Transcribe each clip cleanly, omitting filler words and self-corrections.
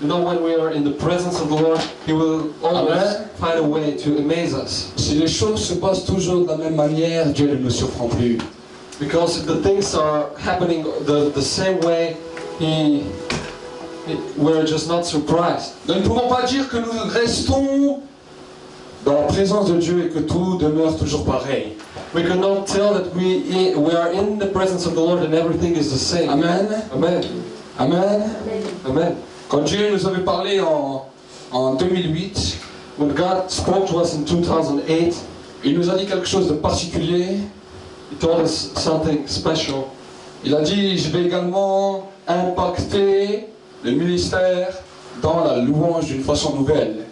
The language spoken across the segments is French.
You know, when we are in the presence of the Lord, He will always Amen. find a way to amaze us. Si les choses se passent toujours de la même manière, Dieu ne nous surprend plus. Because if the things are happening the same way, we're just not surprised. Nous ne pouvons pas dire que nous restons dans la présence de Dieu et que tout demeure toujours pareil. We cannot tell that we are in the presence of the Lord and everything is the same. Amen. Amen. Amen. Amen. Quand Dieu nous avait parlé en 2008, When God spoke to us in 2008, il nous a dit quelque chose de particulier. He told us something special. Il a dit, je vais également impacter le ministère dans la louange d'une façon nouvelle.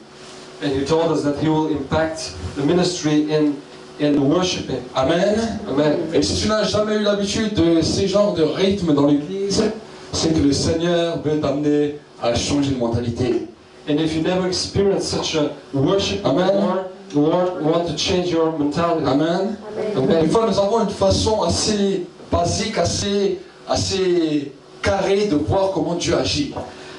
And He told us that He will impact the ministry in the worshiping. Amen. Amen. Et si tu n'as jamais eu l'habitude de ces genres de rythme dans l'église, c'est que le Seigneur veut t'amener à changer de mentalité. And if you never experienced such a worship of Amen. the Lord wants to change your mentality. Amen. Amen. Des fois, nous avons une façon assez basique, assez carrée de voir comment Dieu agit.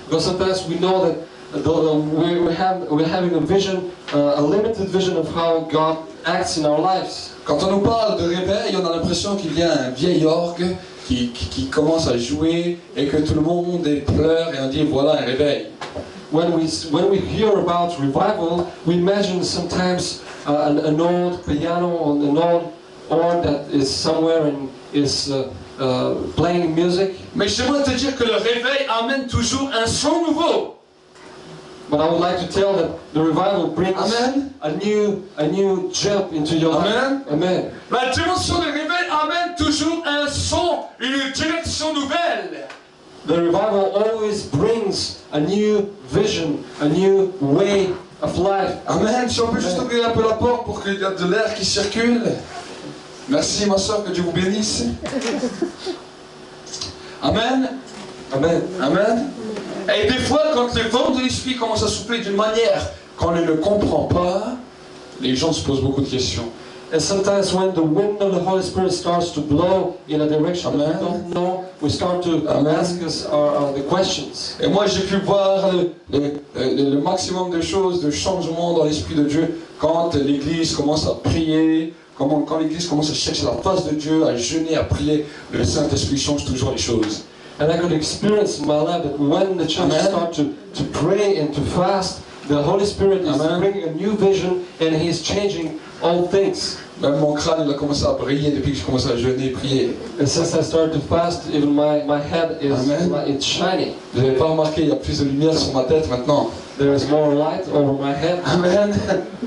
Because sometimes we know that we're having a vision, a limited vision of how God acts in our lives. Quand on nous parle de réveil, on a l'impression qu'il y a un vieil orgue qui commence à jouer et que tout le monde pleure et on dit voilà un réveil. When we hear about revival, we imagine sometimes an old piano or an old organ that is somewhere and is playing music. Mais j'aimerais te dire que le réveil amène toujours un son nouveau. But I would like to tell that the revival brings Amen. a new jump into your Amen. life. Amen. La dimension du réveil amène toujours un son, une direction nouvelle. The revival always brings a new vision, a new way of life. Amen. Si on peut juste ouvrir un peu la porte pour qu'il y ait de l'air qui circule. Merci ma soeur, que Dieu vous bénisse. Amen. Amen. Amen. Et des fois, quand le vent de l'esprit commence à souffler d'une manière qu'on ne le comprend pas, les gens se posent beaucoup de questions. And sometimes when the wind of the Holy Spirit starts to blow in a direction that Amen. we don't know, we start to Amen. ask us the questions. Et moi, j'ai pu voir le maximum de choses, de changements dans l'Esprit de Dieu quand l'Église commence à prier, quand l'Église commence à chercher la face de Dieu, à jeûner, à prier, le Saint-Esprit change toujours les choses. And I could experience in my life that when the church Amen. starts to pray and to fast, the Holy Spirit is Amen. bringing a new vision and He is changing all things. Même mon crâne, il a commencé à briller depuis que j'ai commencé à jeûner et prier. And since I started to fast, even my head is Amen. it's shining. Vous n'avez pas remarqué, il y a plus de lumière sur ma tête maintenant. There is more light over my head. Amen.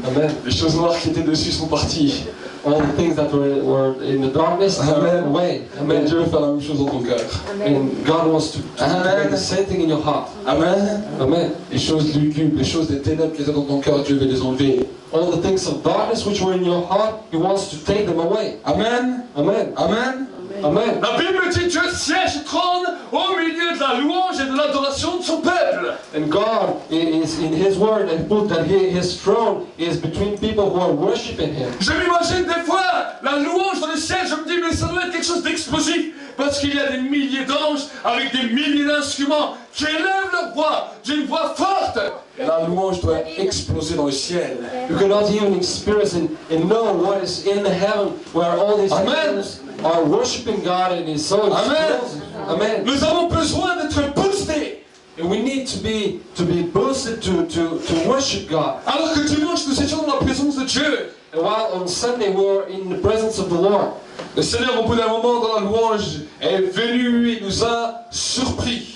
Amen. Les choses noires qui étaient dessus sont parties. All the things that were in the darkness are Amen. away. Et Amen. Dieu veut faire la même chose dans ton cœur. And God wants to Amen. make the same thing in your heart. Amen. Amen. Les choses lugubres, les choses des ténèbres qui étaient dans ton cœur, Dieu veut les enlever. All the things of darkness which were in your heart, He wants to take them away. Amen. Amen. Amen. Amen. La Bible dit Dieu siège et trône au milieu de la louange et de l'adoration de son peuple. And God is in His word and put that His throne is between people who are worshiping Him. Je m'imagine des fois la louange dans le ciel, je me dis mais ça doit être quelque chose d'explosif parce qu'il y a des milliers d'anges avec des milliers d'instruments qui élèvent leur voix d'une voix forte. Et la louange doit exploser dans le ciel. You cannot even experience and know what is in the heaven where all these Amen. angels are worshiping God and His so Amen. explosive. Amen. Nous avons besoin d'être boostés. And we need to be boosted to worship God. Alors que dimanche nous étions dans la présence de Dieu. And while on Sunday we were in the presence of the Lord, Le Seigneur au bout d'un moment dans la louange est venu et nous a surpris.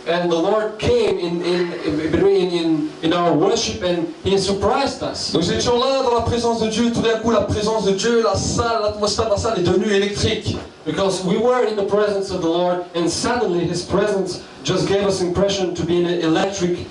and the Lord came in our worship and He surprised us. Nous étions là dans la présence de Dieu, tout d'un coup la présence de Dieu, la salle, l'atmosphère de la salle est devenue électrique. Because we were in the presence of the Lord and suddenly His presence just gave us impression to be an electric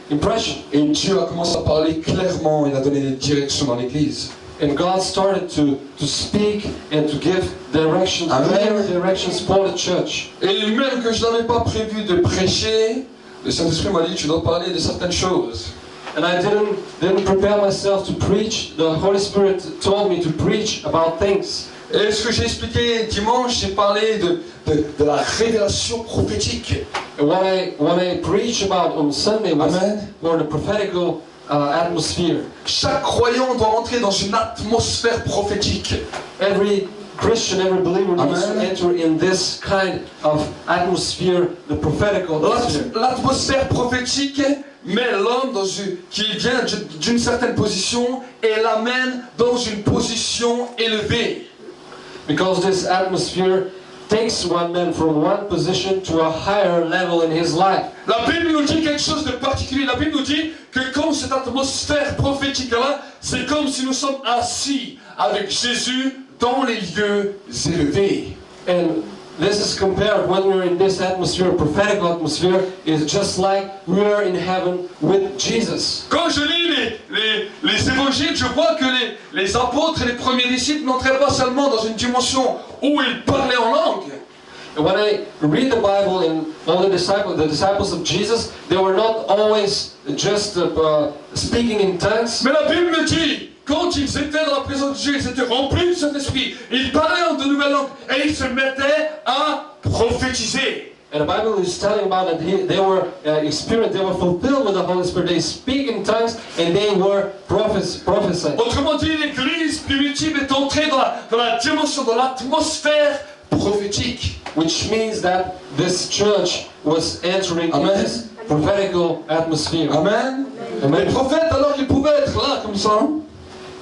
impression. Et Dieu a commencé à parler clairement, il a donné des directions dans l'église. And God started to speak and to give directions, Amen. clear directions for the church. Et même que je n'avais pas prévu de prêcher, le Saint-Esprit m'a dit tu dois parler de certaines choses. And I didn't prepare myself to preach. The Holy Spirit told me to preach about things. Et ce que j'ai expliqué dimanche, j'ai parlé de la révélation prophétique. And what I preach about on Sunday was Amen. for the prophetical atmosphere. Chaque croyant doit entrer dans une atmosphère prophétique. Every Christian, every believer needs to Amen. enter in this kind of atmosphere, the prophetical atmosphere. L'atmosphère prophétique met l'homme qui vient d'une certaine position et l'amène dans une position élevée. Because this atmosphere takes one man from one position to a higher level in his life. La Bible nous dit quelque chose de particulier. La Bible nous dit que comme cette atmosphère prophétique-là, c'est comme si nous sommes assis avec Jésus dans les lieux élevés. And this is compared when we're in this atmosphere, prophetical atmosphere, is just like we're in heaven with Jesus. Quand je lis les évangiles, je vois que les apôtres et les premiers disciples n'entraient pas seulement dans une dimension où ils parlaient en langue. And when I read the Bible and all the disciples of Jesus, they were not always just speaking in tongues. Mais la Bible me dit, quand ils étaient dans la présence de Dieu, ils étaient remplis du Saint-Esprit, ils parlaient en de nouvelles langues et ils se mettaient à prophétiser. And the Bible is telling about that they were experienced, they were fulfilled with the Holy Spirit. They speak in tongues and they were prophesying. Autrement dit, l'Église primitive est entrée dans la dimension, dans l'atmosphère prophétique. Which means that this church was entering in Amen. this prophetical atmosphere. Amen. Amen. Les prophètes, alors qu'ils pouvaient être là comme ça,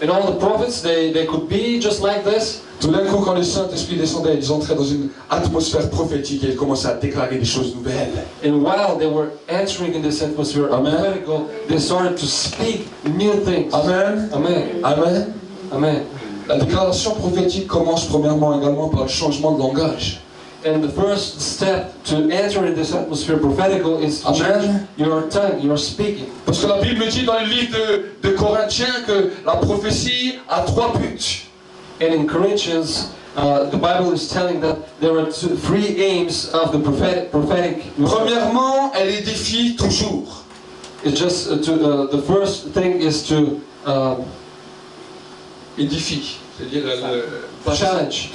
And all the prophets, they could be just like this. tout d'un coup, quand le Saint-Esprit descendait, ils entraient dans une atmosphère prophétique et ils commençaient à déclarer des choses nouvelles. And while they were entering in this atmosphere of Amen. prophetical, they started to speak new things. Amen. Amen. Amen. Amen. La déclaration prophétique commence premièrement également par le changement de langage. And the first step to enter in this atmosphere prophetical is to Amen. change your tongue, your speaking. Parce que la Bible dit dans le livre de Corinthiens que la prophétie a 3 buts. And in Corinthians, the Bible is telling that there are three aims of the prophetic. Premièrement, elle édifie toujours. It's just the first thing is to Édifie. C'est-à-dire elle challenge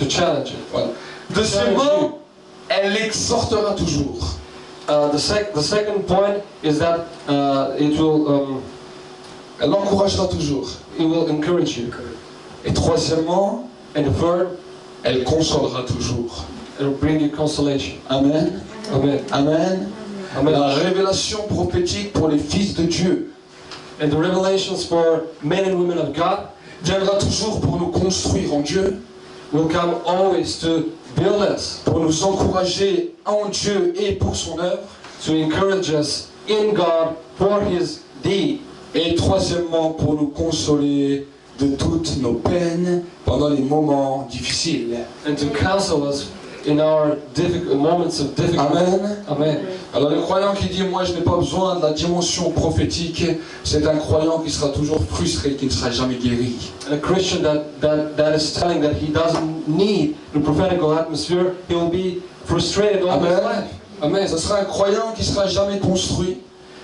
it. Voilà. Deuxièmement, elle exhortera toujours. The second point is that it will toujours. encourage you. Et troisièmement, And the third, elle consolera toujours. it will bring you consolation. Amen. Amen. Amen. Amen. La révélation prophétique pour les fils de Dieu And the revelations for men and women of God viendra toujours pour nous construire en Dieu, will come always to build us, pour nous encourager en Dieu et pour son œuvre. to encourage us in God for His deed. Et troisièmement, pour nous consoler de toutes nos peines pendant les moments difficiles. And to counsel us in our moments of difficulty. Amen. Amen. Alors le croyant qui dit moi je n'ai pas besoin de la dimension prophétique, c'est un croyant qui sera toujours frustré, qui ne sera jamais guéri. And a Christian that is telling that he doesn't need the prophetical atmosphere, he will be frustrated all his Amen. life. Amen. Ce sera un croyant qui ne sera jamais construit.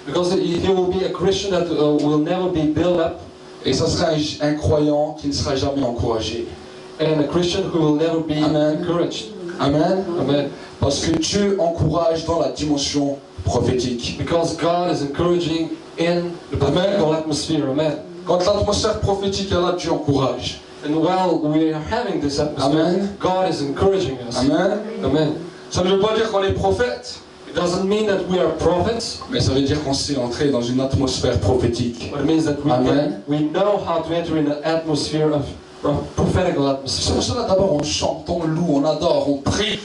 Because he will be a Christian that will never be built up, Et ce sera un croyant qui ne sera jamais encouragé. and a Christian who will never be Amen. encouraged. Amen. Amen. Parce que Dieu encourage dans la dimension prophétique. Because God is encouraging in the prophetical atmosphere. Amen. Quand l'atmosphère prophétique est là, Dieu encourage. And while we are having this atmosphere, Amen. God is encouraging us. Amen. Amen. Ça ne veut pas dire qu'on est prophète, It doesn't mean that we are prophets, mais ça veut dire qu'on sait entrer dans une atmosphère prophétique. but it means that Amen. we know how to enter in an atmosphere of prophetical C'est atmosphere. pour cela d'abord on chante, on loue, on adore, on prie.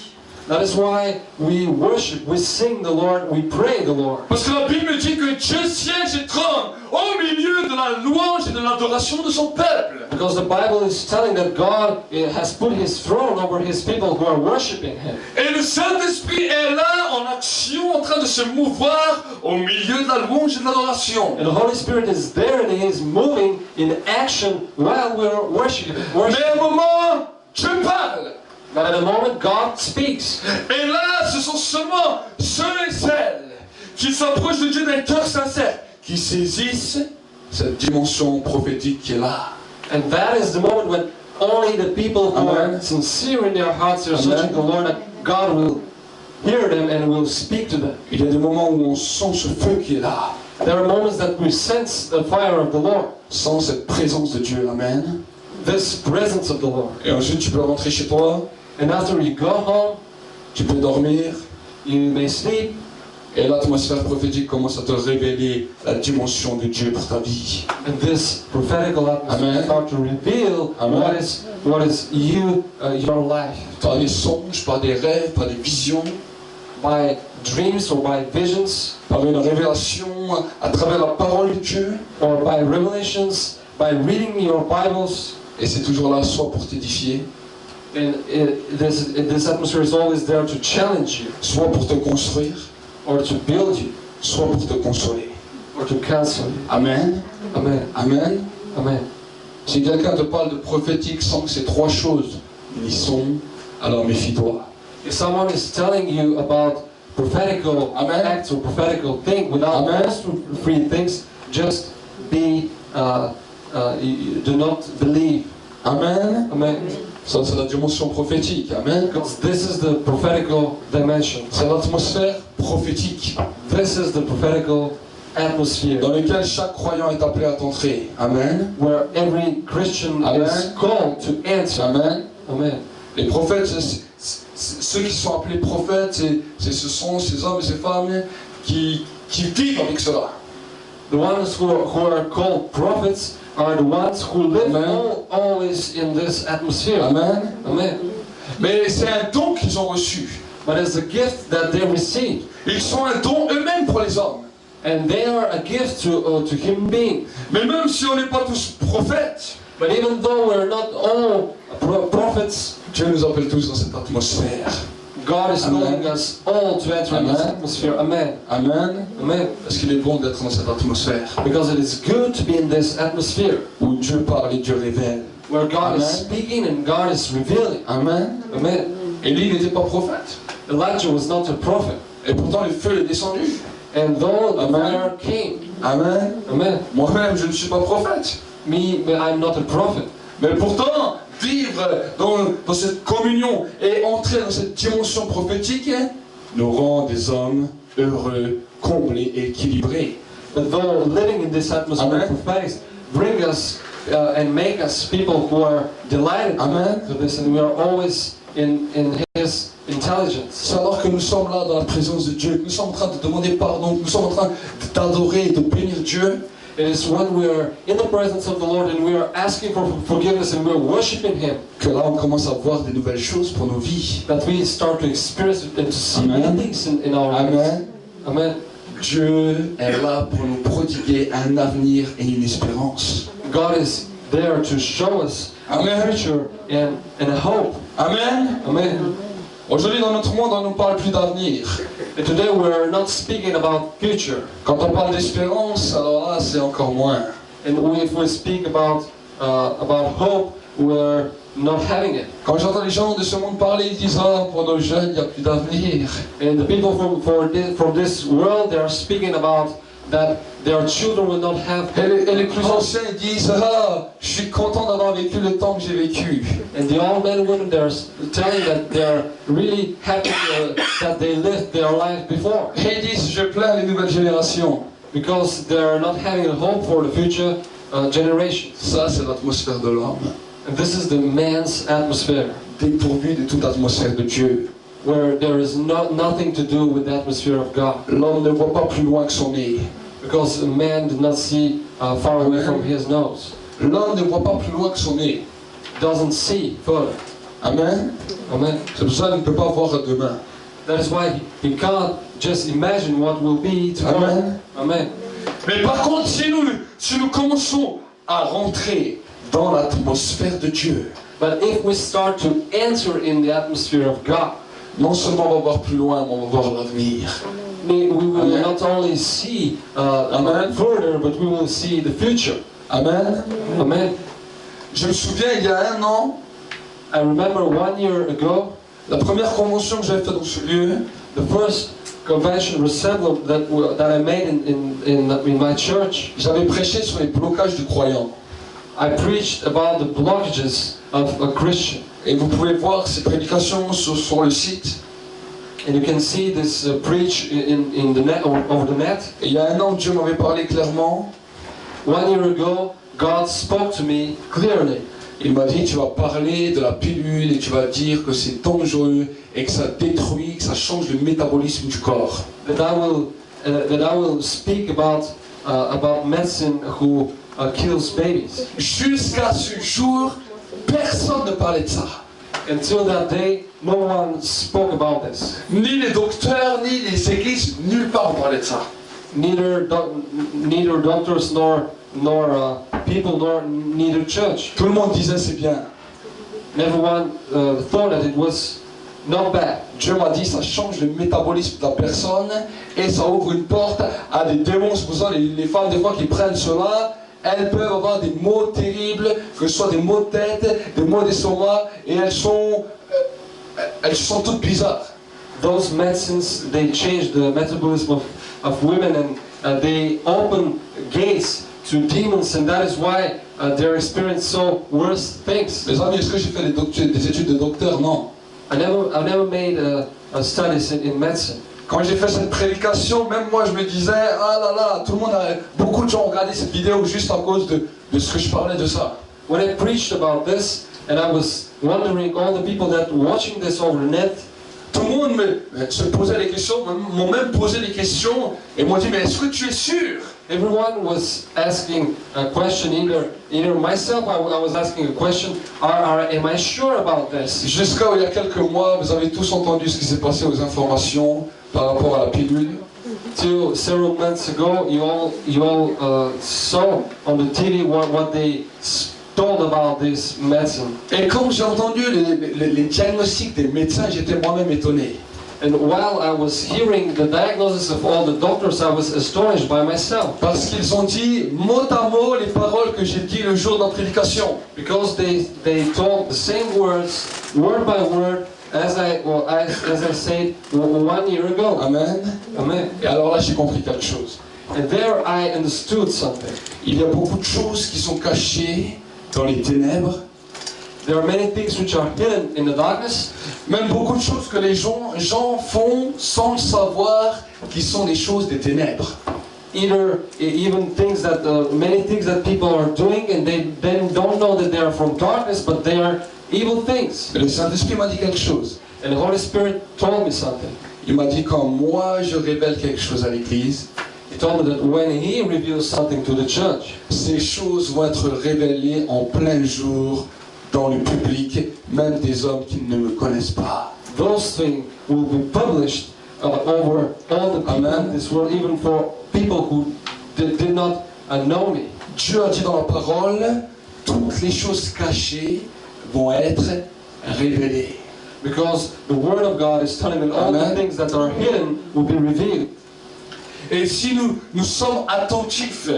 That is why we worship, we sing the Lord, we pray the Lord. Parce que la Bible dit que Dieu siège et trône au milieu de la louange et de l'adoration de son peuple. Because the Bible is telling that God has put His throne over His people who are worshiping Him. Et le Saint-Esprit est là en action, en train de se mouvoir au milieu de la louange et de l'adoration. And the Holy Spirit is there and He is moving in action while we're worshiping. Mais à un moment, Dieu parle. But at the moment, God speaks. Et là, ce sont seulement ceux et celles qui s'approchent de Dieu d'un cœur sincère, qui saisissent cette dimension prophétique qui est là. And that is the moment when only the people who Amen. are sincere in their hearts, they're Amen. searching the Lord, that God will hear them and will speak to them. Il y a des moments où on sent ce feu qui est là, There are moments that we sense the fire of the Lord, sans cette présence de Dieu. Amen. this presence of the Lord. Et ensuite, tu peux rentrer chez toi, And after you go home, tu peux dormir, you may sleep, et l'atmosphère prophétique commence à te révéler la dimension de Dieu pour ta vie. and this prophetical atmosphere Amen. start to reveal Amen. what is you, your life, Par des songes, par des rêves, par des visions, by dreams or by visions, par une révélation à travers la parole de Dieu. or by revelations, by reading your Bibles. Et c'est toujours là, soit pour t'édifier, And this atmosphere is always there to challenge you, soit pour te construire, or to build you, soit pour te consoler. or to counsel you. Amen. Amen. Amen. Amen. Si quelqu'un te parle de prophétique sans que ces trois choses n'y sont, alors méfie-toi. If someone is telling you about prophetical Amen. acts or prophetical thing without Amen. those three things, just be, do not believe. Amen. Amen. Ça, c'est la dimension prophétique. Amen. Because this is the prophetical dimension. C'est l'atmosphère prophétique This is the prophetical atmosphere dans laquelle chaque croyant est appelé à entrer. Amen. where every Christian Amen. is called to answer. Amen. Amen. Les prophètes, ceux qui sont appelés prophètes, ce sont ces hommes et ces femmes qui vivent avec cela. The ones who are called prophets are the ones who live Amen. always in this atmosphere. Amen. Amen. Mais c'est un don qu'ils ont reçu. But it's a gift that they receive. Ils sont un don eux-mêmes pour les hommes. And they are a gift to human beings. Mais même si on n'est pas tous prophètes, But even though we're not all prophets, Dieu nous appelle tous dans cette atmosphère. God is Amen. calling us all to enter this Amen. atmosphere. Amen. Amen. Amen. Parce qu'il est bon d'être dans cette atmosphère Because it is good to be in this atmosphere où Dieu parle et Dieu révèle. where God Amen. is speaking and God is revealing. Amen. Amen. Élie n'était pas prophète. Elijah was not a prophet. Et pourtant le feu est descendu. And though the Amen. fire came, Amen. Amen. Moi-même, je ne suis pas prophète. I'm not a prophet. Mais pourtant, vivre dans cette communion et entrer dans cette dimension prophétique nous rend des hommes heureux, comblés et équilibrés. But though living in this atmosphere Amen. of faith bring us and make us people who are delighted Amen. to this, and we are always in His intelligence. C'est alors que nous sommes là dans la présence de Dieu, que nous sommes en train de demander pardon, que nous sommes en train d'adorer, de bénir Dieu, It is when we are in the presence of the Lord and we are asking for forgiveness and we are worshiping Him que là on commence à voir des nouvelles choses pour nos vies. that we start to experience and to see Amen. many things in our lives. Amen. Amen. Dieu est là pour nous prodiguer un avenir et une espérance. God is there to show us a Amen. future and a hope. Amen. Amen. Aujourd'hui dans notre monde on ne parle plus d'avenir. And today we are not speaking about future. Quand on parle d'espérance, alors là c'est encore moins. And if we speak about hope, we're not having it. Quand j'entends les gens de ce monde parler, ils disent ah pour nos jeunes il n'y a plus d'avenir. And the people from this world, they are speaking about that their children will not have Et les plus hope. anciens ils disent ah je suis content d'avoir vécu le temps que j'ai vécu. And the old men and women, they're telling that they're really happy that they lived their life before. Et ils disent je plains les nouvelles générations. Because they're not having a hope for the future generations. Ça c'est l'atmosphère de l'homme, And this is the man's atmosphere, dépourvu de toute atmosphère de Dieu. where there is nothing to do with the atmosphere of God. L'homme ne voit pas plus loin que son nez. Because a man did not see far away from his nose. L'homme ne voit pas plus loin que son nez. Doesn't see further. Amen. Amen. C'est pour ça qu'il ne peut pas voir demain. That is why he can't just imagine what will be tomorrow. Amen. Amen. Mais par contre, si nous commençons à rentrer dans l'atmosphère de Dieu, But if we start to enter in the atmosphere of God, non seulement on va voir plus loin, mais on va voir l'avenir. we will Amen. not only see Amen. further, but we will see the future. Amen. Amen. Je me souviens, il y a 1 an, I remember 1 year ago, la première convention que j'avais faite dans ce lieu, the first convention resembled that I made in my church. j'avais prêché sur les blocages du croyant. I preached about the blockages of a Christian. Et vous pouvez voir ces prédications sur le site. And you can see this preach in the net, over the net. Et il y a un an, Dieu m'avait parlé clairement. 1 year ago, God spoke to me clearly. Il m'a dit, tu vas parler de la pilule et tu vas dire que c'est dangereux et que ça détruit, que ça change le métabolisme du corps. That I will speak about medicine who kills babies. Jusqu'à ce jour, personne ne parlait de ça. Until that day, no one spoke about this. Ni les docteurs, ni les églises, nulle part on parlait de ça. Neither doctors nor people nor neither church. Tout le monde disait c'est bien. Everyone thought that it was not bad. Dieu m'a dit ça change le métabolisme de la personne et ça ouvre une porte à des démons. C'est pour ça les femmes des fois qui prennent cela, elles peuvent avoir des maux terribles, que ce soit des maux de tête, des maux d'estomac, et elles se sentent toutes bizarres. Those medicines, they change the metabolism of women, and they open gates to demons, and that is why they're experiencing so worse things. Les amis, est-ce que j'ai fait des études de docteur? Non. I never made studies in medicine. Quand j'ai fait cette prédication, même moi je me disais, ah là là, beaucoup de gens ont regardé cette vidéo juste à cause de ce que je parlais de ça. When I preached about this, and I was wondering, all the people that were watching this over the net, tout le monde se posait des questions, m'ont même posé des questions, et m'ont dit, mais est-ce que tu es sûr? everyone was asking a question, either myself, I was asking a question, am I sure about this? Jusqu'à il y a quelques mois, vous avez tous entendu ce qui s'est passé aux informations par rapport à la pilule. Till several months ago, you all saw on the TV what they told about this medicine. Et quand j'ai entendu les diagnostics des médecins, j'étais moi-même étonné. And while I was hearing the diagnosis of all the doctors, I was astonished by myself. Parce qu'ils ont dit mot à mot les paroles que j'ai dit le jour de la prédication. Because they told the same words, word by word, as I said 1 year ago. Amen. Amen. Et alors là, j'ai compris quelque chose. And there I understood something. Il y a beaucoup de choses qui sont cachées dans les ténèbres. There are many things which are hidden in the darkness. Même beaucoup de choses que les gens font sans le savoir, qui sont des choses des ténèbres. Even things that many things that people are doing, and they then don't know that they are from darkness, but they are evil things. Mais le Saint-Esprit m'a dit quelque chose. And the Holy Spirit told me something. Il m'a dit quand moi je révèle quelque chose à l'Église, He told me that when He reveals something to the church, ces choses vont être révélées en plein jour dans le public, même des hommes qui ne me connaissent pas. those things will be published over all the people Amen. in this world, even for people who did not know me. Dieu a dit dans la parole, toutes les choses cachées vont être révélées. Because the Word of God is telling me all Amen. the things that are hidden will be revealed. Et si nous sommes attentifs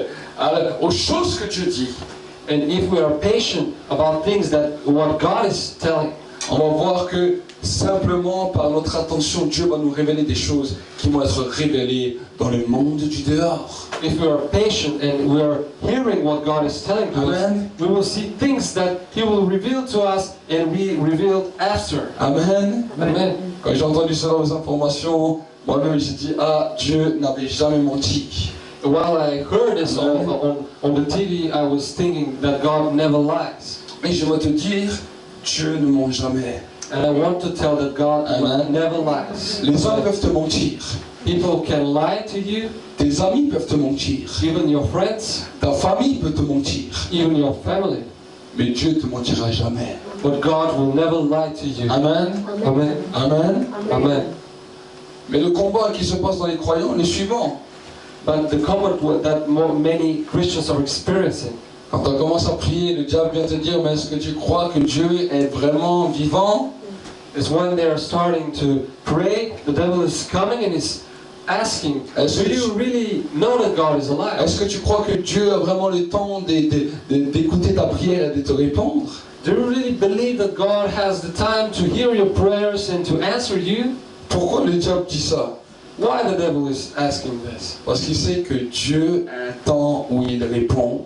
aux choses que Dieu dit, And if we are patient about things that what God is telling, on va voir que simplement par notre attention, Dieu va nous révéler des choses qui vont être révélées dans le monde du dehors. if we are patient and we are hearing what God is telling to Amen. us, we will see things that He will reveal to us and be revealed after. Amen. Amen. Quand j'ai entendu cela aux informations, moi-même j'ai dit, ah, Dieu n'avait jamais menti. While I heard this on the TV, I was thinking that God never lies. Mais je veux te dire, Dieu ne ment jamais. And I want to tell that God Amen. never lies. Les hommes peuvent te mentir. People can lie to you, Tes amis peuvent te mentir. even your friends, Ta famille peut te mentir. even your family. Mais Dieu ne te mentira jamais. But God will never lie to you. Amen. Amen. Amen. Amen. Mais le combat qui se passe dans les croyants est le suivant. But the comfort that many Christians are experiencing, Quand on commence à prier, le diable vient te dire, mais est-ce que tu crois que Dieu est vraiment vivant? is when they are starting to pray, the devil is coming and is asking, do you really know that God is alive? Est-ce que tu crois que Dieu a vraiment le temps d'écouter ta prière et de te répondre? Do you really believe that God has the time to hear your prayers and to answer you? Pourquoi le diable dit ça? Why the devil is asking this? Parce qu'il sait que Dieu a un temps où il répond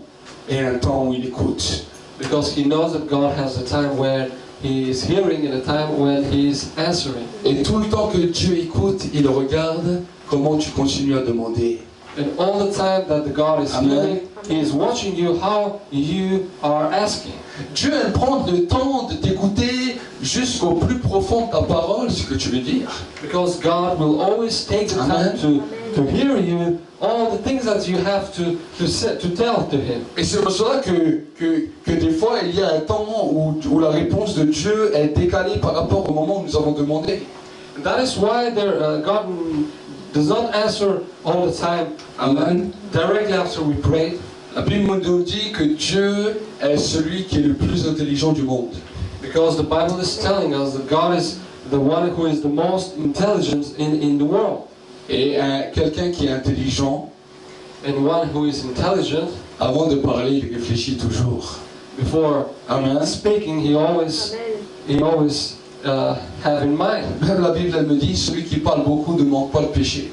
et un temps où il écoute. Because he knows that God has a time when he is hearing and a time when he is answering. Et tout le temps que Dieu écoute, il regarde comment tu continues à demander. And all the time that the God is Amen. hearing, he is watching you how you are asking. Dieu aime prendre le temps de t'écouter jusqu'au plus profond de ta parole, ce que tu veux dire. Because God will always take the time to hear you, all the things that you have to tell to him. Et c'est pour cela que des fois, il y a un temps où la réponse de Dieu est décalée par rapport au moment où nous avons demandé. And that is why God does not answer all the time Amen. directly after we pray. La Bible nous dit que Dieu est celui qui est le plus intelligent du monde. Because the Bible is telling us that God is the one who is the most intelligent in the world. Et quelqu'un qui est intelligent, And one who is intelligent, avant de parler, il réfléchit toujours. before Amen. speaking, he always have in mind. Même la Bible, elle me dit, celui qui parle beaucoup ne manque pas de péché.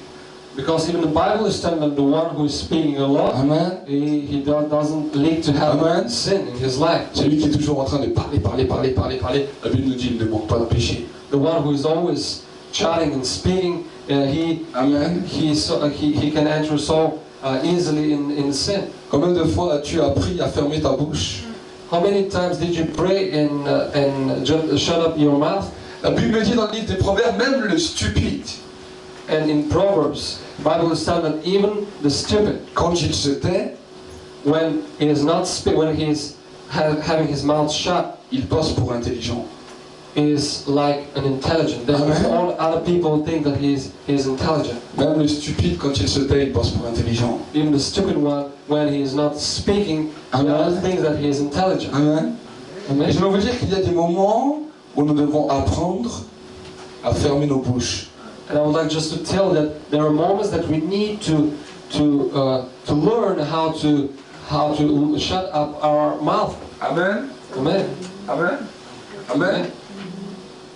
Because even the Bible is telling that the one who is speaking a lot, Amen. he doesn't need to have Amen. sin in his life. Celui qui est toujours en train de parler. La Bible nous dit, il ne manque pas de péché. The one who is always chatting and speaking, Amen. he can enter so easily in sin. Combien de fois as-tu appris à fermer ta bouche? How many times did you pray and just shut up your mouth? La Bible me dit dans le livre des Proverbes, même le stupide, And in Proverbs, the Bible is telling that even the stupid, quand il se tait, when he is not when he is having his mouth shut, il passe pour intelligent. is like an intelligent. Then Amen. all other people think that he is intelligent. Même le stupide, quand il se tait, il passe pour intelligent. Even the stupid one, when he is not speaking, Amen. thinks that he is intelligent. Amen. Et Amen. je vais vous dire qu'il y a des moments où nous devons apprendre à fermer nos bouches. And I would like just to tell that there are moments that we need to learn how to shut up our mouth. Amen. Amen. Amen. Amen.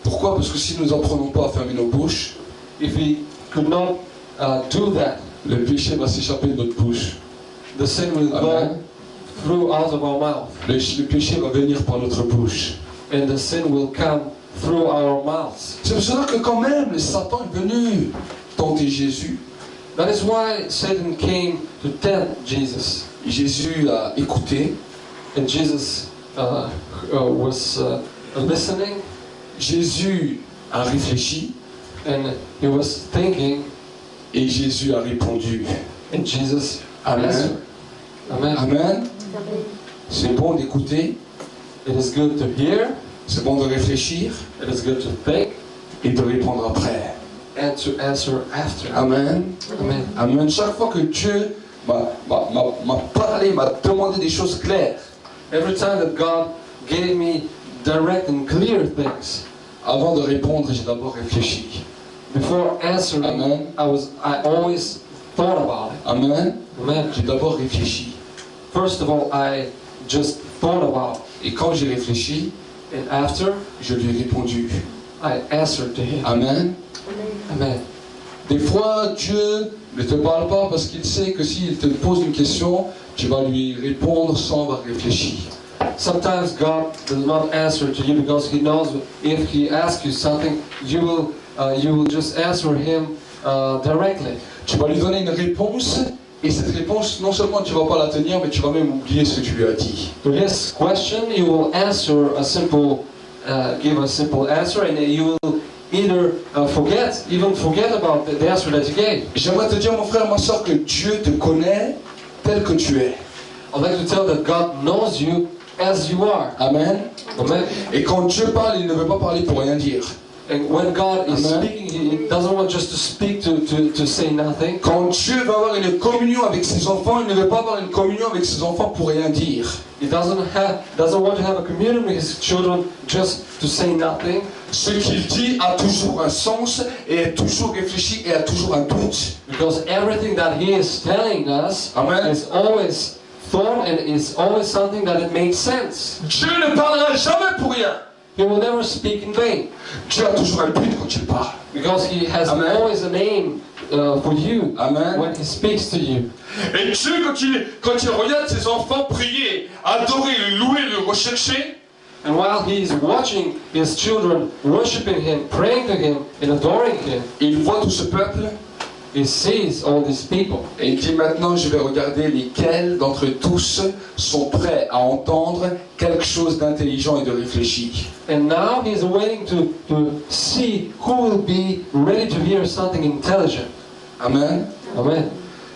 Pourquoi? Parce que si nous n'apprenons pas à fermer nos bouches, If we could not do that, le péché va s'échapper de notre bouche. the sin will go Amen. through out of our mouth, Le péché va venir par notre bouche. and the sin will come through our mouths. C'est pour cela que quand même le Satan est venu tenter Jésus. That is why Satan came to tempt Jesus, Jésus a écouté. and Jesus was listening, Jésus a réfléchi. and he was thinking, Et Jésus a répondu. and Jesus Amen. answered. Amen. Amen. C'est bon d'écouter. It is good to hear, C'est bon de réfléchir. it is good to think, Et de répondre après. and to answer after. Amen. Amen. Amen. Chaque fois que Dieu m'a parlé, m'a demandé des choses claires, Every time that God gave me direct and clear things, avant de répondre, j'ai d'abord réfléchi. before answering, Amen. I always thought about it. Amen. Amen. J'ai d'abord réfléchi. First of all, I just thought about Et quand j'ai réfléchi, it, and after, je lui ai répondu. I answered to Him. Amen. Amen. Des fois, Dieu ne te parle pas parce qu'il sait que s'il te pose une question, tu vas lui répondre sans avoir réfléchi. Sometimes God does not answer to you because He knows if He asks you something, you will just answer Him directly. Tu vas lui donner une réponse et cette réponse, non seulement tu ne vas pas la tenir, mais tu vas même oublier ce que tu lui as dit. To His question, you will answer give a simple answer, and you will either forget about the answer that you gave. J'aimerais te dire, mon frère, ma soeur, que Dieu te connaît tel que tu es. I'd like to tell that God knows you as you are. Amen. Amen. Et quand Dieu parle, il ne veut pas parler pour rien dire. And when God is Amen. speaking, He doesn't want just to speak to say nothing. Quand Dieu va avoir une communion avec ses enfants, il ne veut pas avoir une communion avec ses enfants pour rien dire. He doesn't want to have a communion with His children just to say nothing. Ce qu'il dit a toujours un sens et est toujours réfléchi et a toujours un doute. Because everything that He is telling us Amen. is always thought and is always something that it makes sense. Dieu ne parlera jamais pour rien. he will never speak in vain. Dieu a toujours un but quand il parle. Because he has Amen. always an aim for you Amen. when he speaks to you. Et Dieu, quand il regarde ses enfants prier, adorer, le louer, le rechercher, And while he is watching his children worshiping him, praying to him, and adoring him, il voit tout ce peuple he sees all these people. et il dit maintenant je vais regarder lesquels d'entre tous sont prêts à entendre quelque chose d'intelligent et de réfléchi. And now he is waiting to see who will be ready to hear something intelligent. Amen. Amen.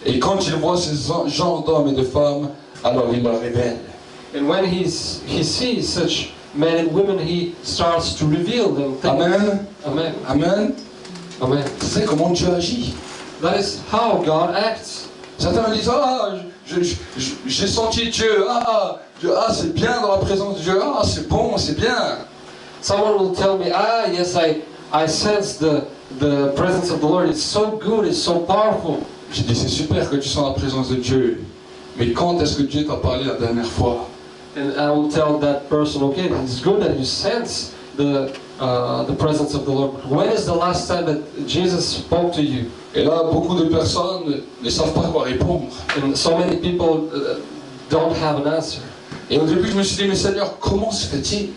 Et quand il voit ces genres d'hommes et de femmes, alors il leur révèle. And when he sees such men and women, he starts to reveal them things. Amen. Amen. Amen. Amen. C'est comment Dieu agit. That is how God acts. Certains disent ah j'ai senti Dieu, Dieu, c'est bien dans la présence de Dieu, c'est bon, c'est bien. Someone will tell me, yes, I sense the presence of the Lord. It's so good, it's so powerful. J'ai dit c'est super que tu sens la présence de Dieu, mais quand est-ce que Dieu t'a parlé la dernière fois? And I will tell that person, okay, it's good that you sense the presence of the Lord. When is the last time that Jesus spoke to you? Et là, beaucoup de personnes ne savent pas quoi répondre. And so many people don't have an answer. Et au début, je me suis dit, mais Seigneur, comment se fait-il?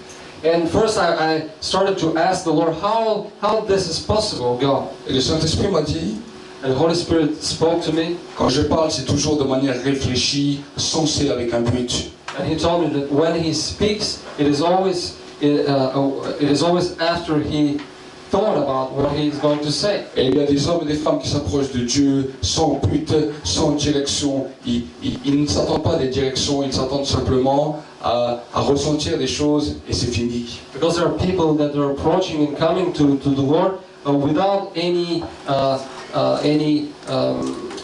And first I started to ask the Lord, how this is possible, God? Et le Saint-Esprit m'a dit, And the Holy Spirit spoke to me, quand je parle, c'est toujours de manière réfléchie, sensée, avec un but. and He told me that when He speaks, it is always after He thought about what He is going to say. Et il y a des hommes et des femmes qui s'approchent de Dieu sans but, sans direction. Ils ne s'attendent pas à des directions, ils s'attendent simplement à ressentir des choses et c'est fini. Because there are people that are approaching and coming to the Lord without any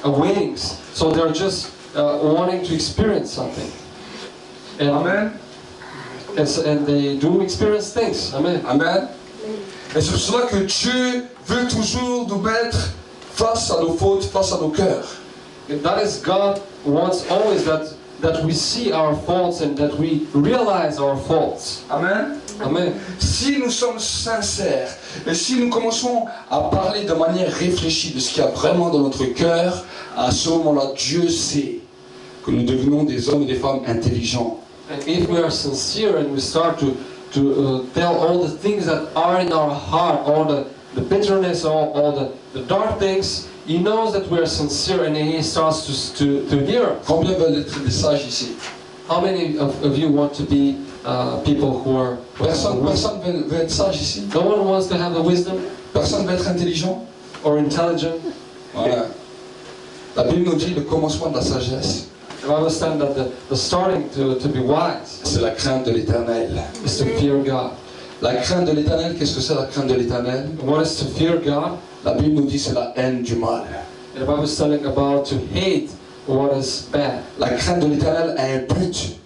waitings. So they're just wanting to experience something. And, Amen. and they do experience things. Amen. Amen. Et c'est pour cela que Dieu veut toujours nous mettre face à nos fautes, face à nos cœurs. And that is God wants always that we see our faults and that we realize our faults. Amen. Amen. Si nous sommes sincères et si nous commençons à parler de manière réfléchie de ce qu'il y a vraiment dans notre cœur, à ce moment-là, Dieu sait que nous devenons des hommes et des femmes intelligents. And if we are sincere and we start to tell all the things that are in our heart, all the bitterness, all the dark things, He knows that we are sincere and He starts to hear us. Combien veulent être des sages ici? How many of you want to be people who are Personne wisdom? veut être sage ici? No one wants to have the wisdom Personne veut être intelligent? or intelligent. Voilà. La Bible nous dit le commencement de la sagesse, I understand that the starting to be wise c'est la crainte de l'Éternel. is to fear God. La crainte de l'Éternel, qu'est-ce que c'est la crainte de l'Éternel? What is to fear God? La Bible nous dit c'est la haine du mal. And the Bible is telling about to hate what is bad. La crainte de l'Éternel a un but.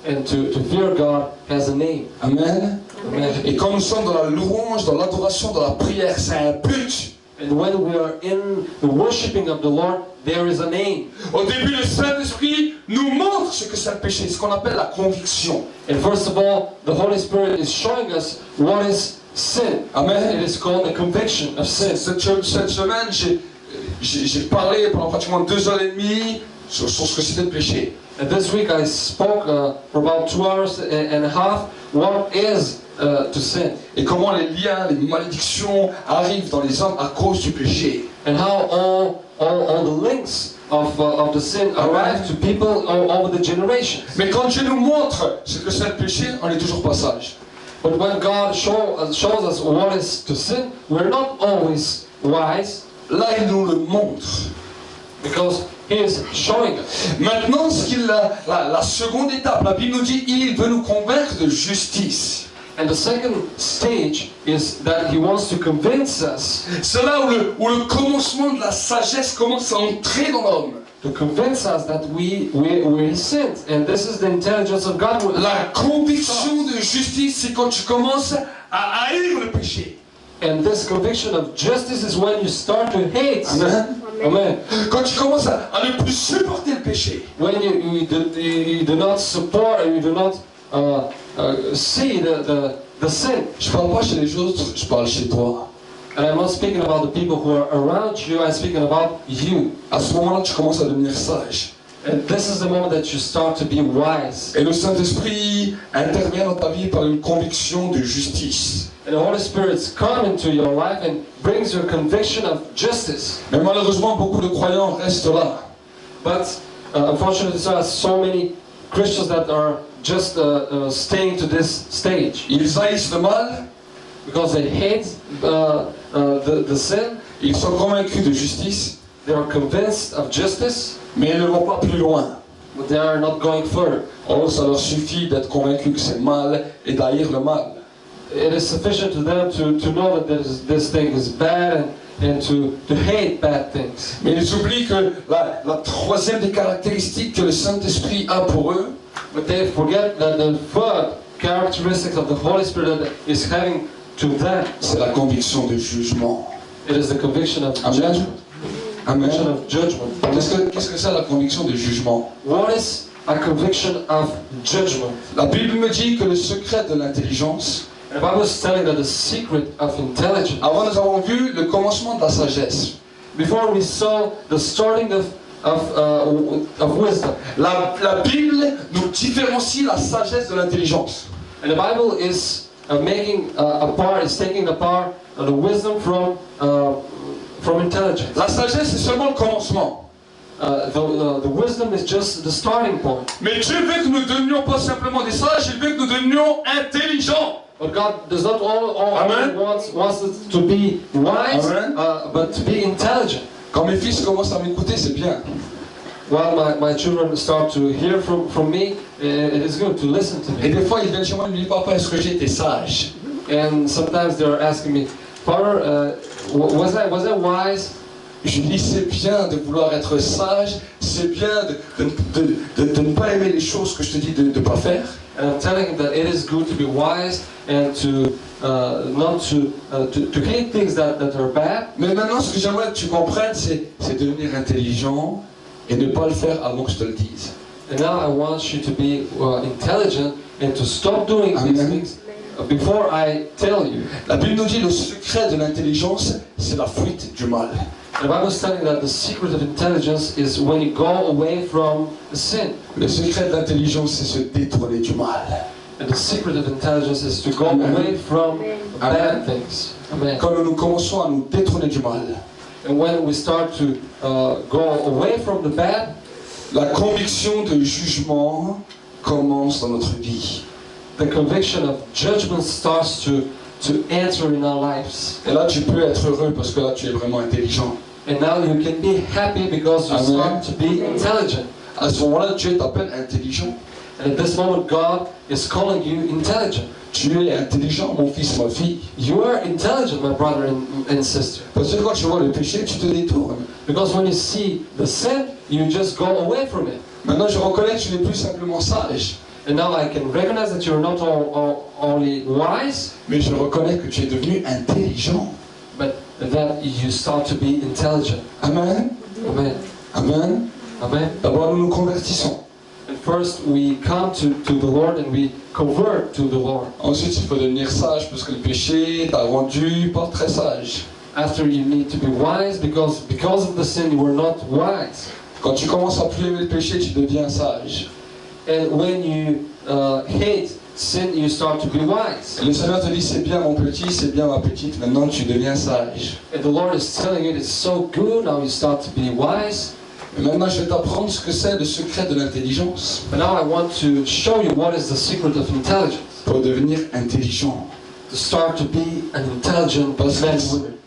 And to fear God has a name. Amen. Amen. Et quand nous sommes dans la louange, dans l'adoration, dans la prière, c'est un but. And when we are in the worshiping of the Lord, there is a name. Au début, le Saint-Esprit nous montre ce que c'est le péché, ce qu'on appelle la conviction. And first of all, the Holy Spirit is showing us what is sin. Amen. It is called the conviction of sin. Cette semaine, j'ai parlé pendant pratiquement 2h30 sur ce que c'était le péché. And this week I spoke for about 2 hours and a half what is to sin. Et comment les liens, les malédictions arrivent dans les hommes à cause du péché. And how all the links of the sin arrive to people over the generations. Mais quand Dieu nous montre ce que c'est le péché, on n'est toujours pas sage. But when God shows us what is to sin, we're not always wise Là, il nous le montre. because He is showing us. Maintenant, la seconde étape, la Bible nous dit, il veut nous convaincre de justice. And the second stage is that He wants to convince us, C'est là où le commencement de la sagesse commence à entrer dans l'homme. to convince us that we sinned. And this is the intelligence of God. La conviction de justice, c'est quand tu commences à haïr le péché. And this conviction of justice is when you start to hate sin. Amen. Amen. Quand tu commences à ne plus supporter le péché. When you do not support, and you do not see the the sin. Je parle pas chez les autres, je parle chez toi. And I'm not speaking about the people who are around you, I'm speaking about you. À ce moment-là, tu commences à devenir sage. And this is the moment that you start to be wise. Et le Saint-Esprit intervient dans ta vie par une conviction de justice. And the Holy Spirit's come into your life and brings your conviction of justice. Mais malheureusement, beaucoup de croyants restent là. But unfortunately, there are so many Christians that are just staying to this stage Ils haïssent le mal, because they hate the sin. ils sont convaincus de justice, They are convinced of justice, mais ils ne vont pas plus loin. but they are not going further. Or, ça leur suffit d'être convaincus que c'est mal et d'haïr le mal. It is sufficient to them to know that this thing is bad and to hate bad things. Mais ils oublient que la troisième des caractéristiques que le Saint-Esprit a pour eux, But they forget that the third characteristic of the Holy Spirit that is having to them, c'est la conviction de jugement. it is the conviction of Amen. judgment. Conviction Amen. of judgment. Qu'est-ce que c'est la conviction de jugement? What is a conviction of judgment? La Bible me dit que le secret de l'intelligence, And the Bible is telling that the secret of intelligence. avant nous avons vu le commencement de la sagesse. Before we saw the starting of wisdom. La Bible nous différencie la sagesse de l'intelligence. And the Bible is taking apart the wisdom from intelligence. La sagesse, c'est seulement le commencement. The wisdom is just the starting point. Mais Dieu veut que nous devenions pas simplement des sages, il veut que nous devenions intelligents. But God does not Amen. wants us to be wise, Amen. but to be intelligent. Quand mes fils commencent à m'écouter, c'est bien. While my children start to hear from me, it is good to listen to Et me. des fois, ils viennent chez moi et me disent, papa, est-ce que j'ai été sage? And sometimes they're asking me, Father, was I wise? Je dis, c'est bien de vouloir être sage, c'est bien de ne pas aimer les choses que je te dis de ne pas faire. And I'm telling him that it is good to be wise and to not to hate things that are bad. Mais maintenant, ce que j'aimerais que tu comprennes, c'est devenir intelligent et ne pas le faire avant que je te le dise. And now I want you to be intelligent and to stop doing these Amen. things before I tell you. La Bible nous dit le secret de l'intelligence, c'est la fuite du mal. The Bible is telling that the secret of intelligence is when you go away from the sin. Le secret de l'intelligence, c'est se détourner du mal. And the secret of intelligence is to go Amen. away from Amen. bad things. Amen. Quand nous commençons à nous détourner du mal, And when we start to go away from the bad, la conviction de jugement commence dans notre vie. the conviction of judgment starts to enter in our lives. Et là, tu peux être heureux parce que là, tu es vraiment intelligent. And now you can be happy because you Amen. start to be intelligent. À ce moment-là, Dieu t'appelle intelligent. And at this moment, God is calling you intelligent. Tu es intelligent, mon fils, ma fille. You are intelligent, my brother and sister. Parce que quand tu vois le péché, tu te détournes. Because when you see the sin, you just go away from it. Maintenant, je reconnais que tu n'es plus simplement sage, And now I can recognize that you're not only wise, mais je reconnais que tu es devenu intelligent. but that you start to be intelligent. Amen. Amen. Amen. Amen. D'abord, nous nous convertissons. And first we come to the Lord and we convert to the Lord. Ensuite, il faut devenir sage parce que le péché t'a rendu pas très sage. After you need to be wise because of the sin you were not wise. Quand tu commences à plus aimer le péché, tu deviens sage. And when you hate sin, you start to be wise. Et le Seigneur te dit, c'est bien mon petit, c'est bien ma petite, maintenant tu deviens sage. And the Lord is telling you it's so good, now you start to be wise. Et maintenant, je vais t'apprendre ce que c'est le secret de l'intelligence But now I want to show you what is the secret of intelligence. pour devenir intelligent. To start to be an intelligent Parce man.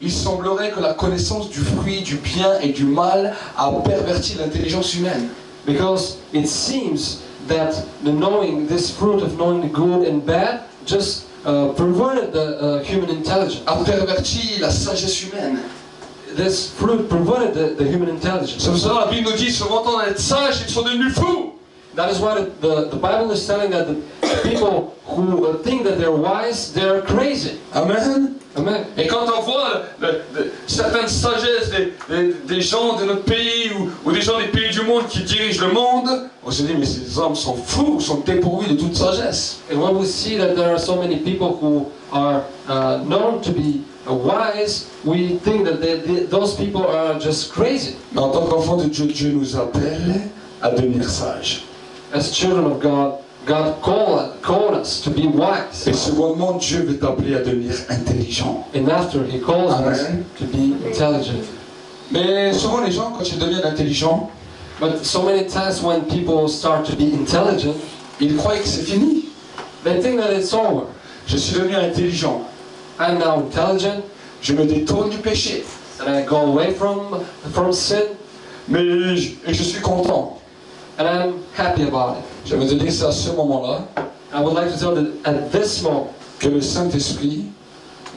qu'il semblerait que la connaissance du fruit, du bien et du mal a perverti l'intelligence humaine. Because it seems that this fruit of knowing the good and bad just perverted the human intelligence. A perverti la sagesse humaine. This fruit perverted the human intelligence. C'est pour ça que la Bible nous dit, se vantant d'être sages, ils sont devenus fous. That is why the Bible is telling that the people who think that they're wise, they're crazy. Amen. Amen. Et quand on voit certaines sagesses des gens de notre pays ou des gens des pays du monde qui dirigent le monde, On se dit, mais ces hommes sont fous, sont dépourvus de toute sagesse. And when we see that there are so many people who are known to be wise, we think that those people are just crazy. Mais en tant qu'enfants de Dieu, Dieu nous appelle à devenir sages. As children of God, God called us to be wise. Et secondement, Dieu veut t'appeler à devenir intelligent. And after, He calls us Amen. to be intelligent. Mais souvent les gens, quand ils deviennent intelligents, But so many times when people start to be intelligent, ils croient que c'est fini. they think that it's over. Je suis devenu intelligent. I'm now intelligent, Je me détourne du péché. and I go away from sin, Et je suis content. and I'm happy about it. Je vais te dire c'est à ce moment-là I would like to tell that at this moment, que le Saint-Esprit,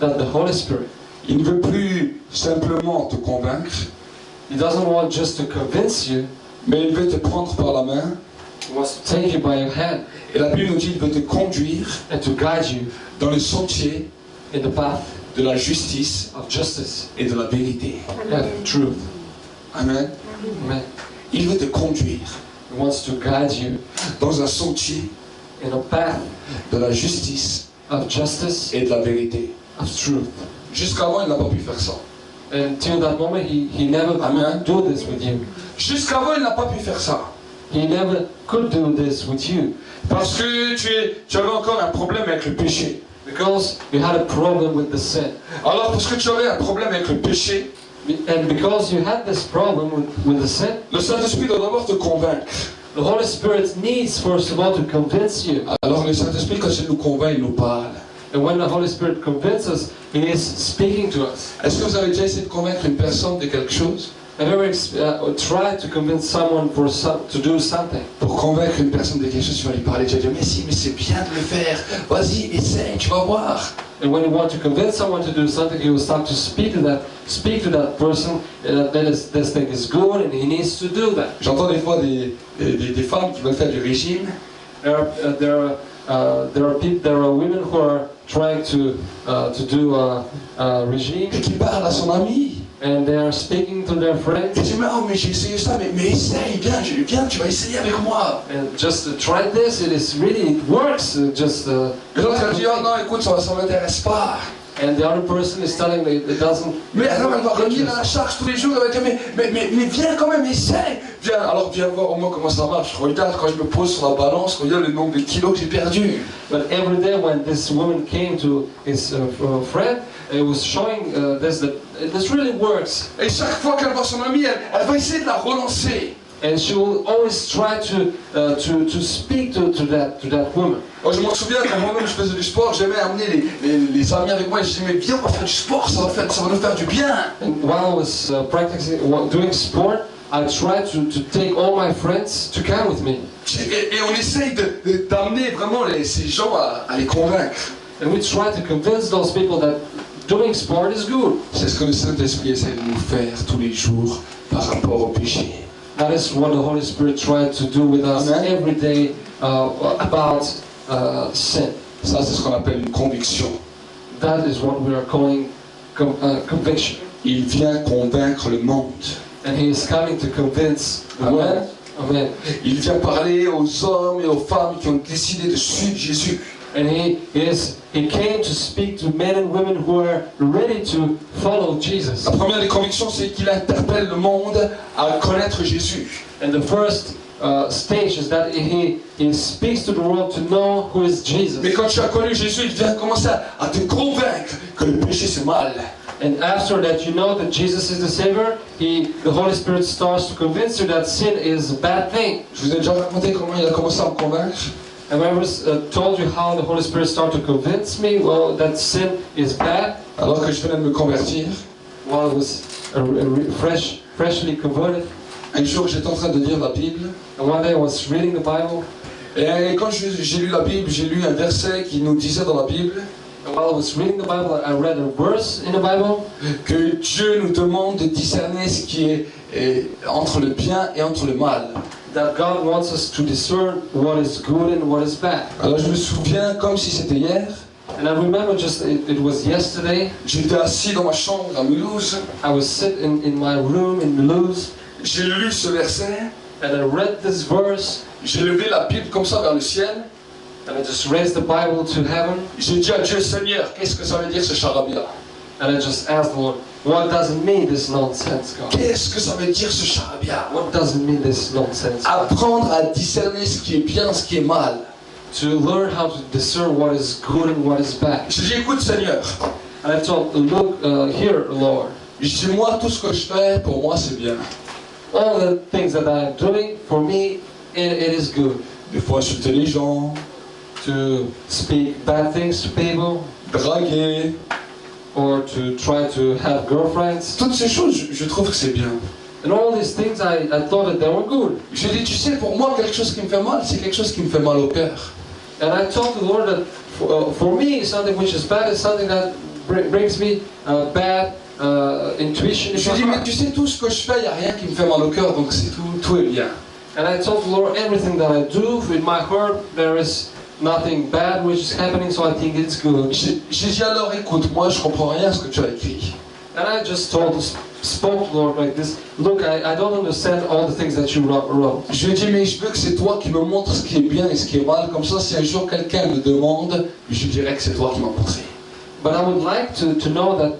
that the Holy Spirit, il ne veut plus simplement te convaincre, He doesn't want just to convince you, mais il veut te prendre par la main. He wants to take you by your hand Et la Bible nous dit qu'il veut te conduire and to guide you dans le sentier in the path de la justice of justice et de la vérité. and truth. Amen. Amen. Il veut te conduire He wants to guide you dans un sentier in a path de la justice of justice, et de la vérité. of truth. Jusqu'avant, il n'a pas pu faire ça. Until that moment, he never Amen. could do this with you. Jusqu'avant, il n'a pas pu faire ça. He never could do this with you. Parce que tu avais encore un problème avec le péché. Because you had a problem with the sin. Alors, parce que tu avais un problème avec le péché, And because you had this problem with the sin, le Saint-Esprit doit d'abord te convaincre. the Holy Spirit needs, first of all, to convince you. Alors, le Saint-Esprit, quand il nous convainc, il nous parle. And when the Holy Spirit convinces us, He is speaking to us. Est-ce que vous avez déjà essayé de convaincre une personne de quelque chose? Have you ever tried to convince someone to do something? Pour convaincre une personne de quelque chose, tu vas lui parler, tu vas dire, mais si, mais c'est bien de le faire. Vas-y, essaye, tu vas voir. And when you want to convince someone to do something, you will start to speak to that person that this thing is good and he needs to do that. J'entends des fois des femmes qui veulent faire du régime. There are women who are trying to do a regime, Et qui parle à son ami. and they are speaking to their Et friends. dit, mais, oh, mais j'ai essayé ça, mais essaye, viens, tu vas essayer avec moi. And just try this. It works. Et l'autre elle dit, oh non, écoute, ça m'intéresse pas. And the other person is telling me it doesn't. Mais alors elle va revenir à la charge tous les jours, elle va dire, mais viens quand même, essaye. Viens voir au moins comment ça marche. Regarde quand je me pose sur la balance, regarde le nombre de kilos que j'ai perdu. But every day when this woman came to his friend, it was showing this that this really works. Et chaque fois qu'elle voit son ami, elle va essayer de la relancer. And she will always try to speak to that woman. Moi, je me souviens quand moi-même je faisais du sport, j'aimais amener les amis avec moi et je disais, mais viens, on va faire du sport, ça va nous faire du bien. And while I was doing sport, I tried to take all my friends to come with me. Et on essaye d'amener vraiment ces gens à les convaincre. And we try to convince those people that doing sport is good. C'est ce que le Saint-Esprit essaie de nous faire tous les jours par rapport au péché. That is what the Holy Spirit tried to do with us Amen. every day about sin. Ça, c'est ce qu'on appelle une conviction. That is what we are calling conviction. Il vient convaincre le monde. And He is coming to convince the Amen. world. Amen. Il vient parler aux hommes et aux femmes qui ont décidé de suivre Jésus. And He came to speak to men and women who are ready to follow Jesus. La première des convictions, c'est qu'il interpelle le monde à connaître Jésus. And the first stage is that he speaks to the world to know who is Jesus. Mais quand tu as connu Jésus, il vient commencer à te convaincre que le péché c'est mal. And after that, you know that Jesus is the Savior. The Holy Spirit starts to convince you that sin is a bad thing. Je vous ai déjà raconté comment il a commencé à me convaincre. Have I ever told you how the Holy Spirit started to convince me, well, that sin is bad? Alors que je venais de me convertir, While I was freshly converted. un jour j'étais en train de lire la Bible. And one day I was reading the Bible. Et quand j'ai lu la Bible, j'ai lu un verset qui nous disait dans la Bible, And while I was reading the Bible, I read a verse in the Bible que Dieu nous demande de discerner ce qui est entre le bien et entre le mal. that God wants us to discern what is good and what is bad. Alors je me souviens comme si c'était hier, And I remember just it was yesterday. j'étais assis dans ma chambre à Mulhouse, I was sitting in my room in Mulhouse, j'ai lu ce verset, and I read this verse, j'ai levé la Bible comme ça vers le ciel, and I just raised the Bible to heaven, j'ai dit à Dieu, Seigneur, qu'est-ce que ça veut dire ce charabia? and I just asked the Lord, what does it mean this nonsense, God? Qu'est-ce que ça veut dire ce charabia? What does it mean this nonsense? Apprendre à discerner ce qui est bien, ce qui est mal. To learn how to discern what is good and what is bad. J'ai dit, écoute Seigneur, And I told, look here, Lord. je dis, moi, tout ce que je fais, pour moi, c'est bien. All the things that I am doing, for me, it is good. Des fois, insulter les gens, To speak bad things to people, draguer, or to try to have girlfriends. toutes ces choses, je trouve que c'est bien. And all these things, I thought that they were good. J'ai dit, tu sais, pour moi, quelque chose qui me fait mal, c'est quelque chose qui me fait mal au cœur. And I told the Lord that for me, something which is bad is something that brings me bad intuition in Je lui ai dit, my mais heart. tu sais, tout ce que je fais, il n'y a rien qui me fait mal au cœur, donc c'est tout est bien. And I told the Lord, everything that I do with my heart, there is nothing bad which is happening, so I think it's good. J'ai dit alors, écoute, moi, je comprends rien à ce que tu as écrit. And I just spoke to the Lord like this, look, I don't understand all the things that you wrote. Je lui ai dit, mais je veux que c'est toi qui me montres ce qui est bien et ce qui est mal, comme ça, si un jour quelqu'un me demande, je dirais que c'est toi qui m'as montré. But I would like to know that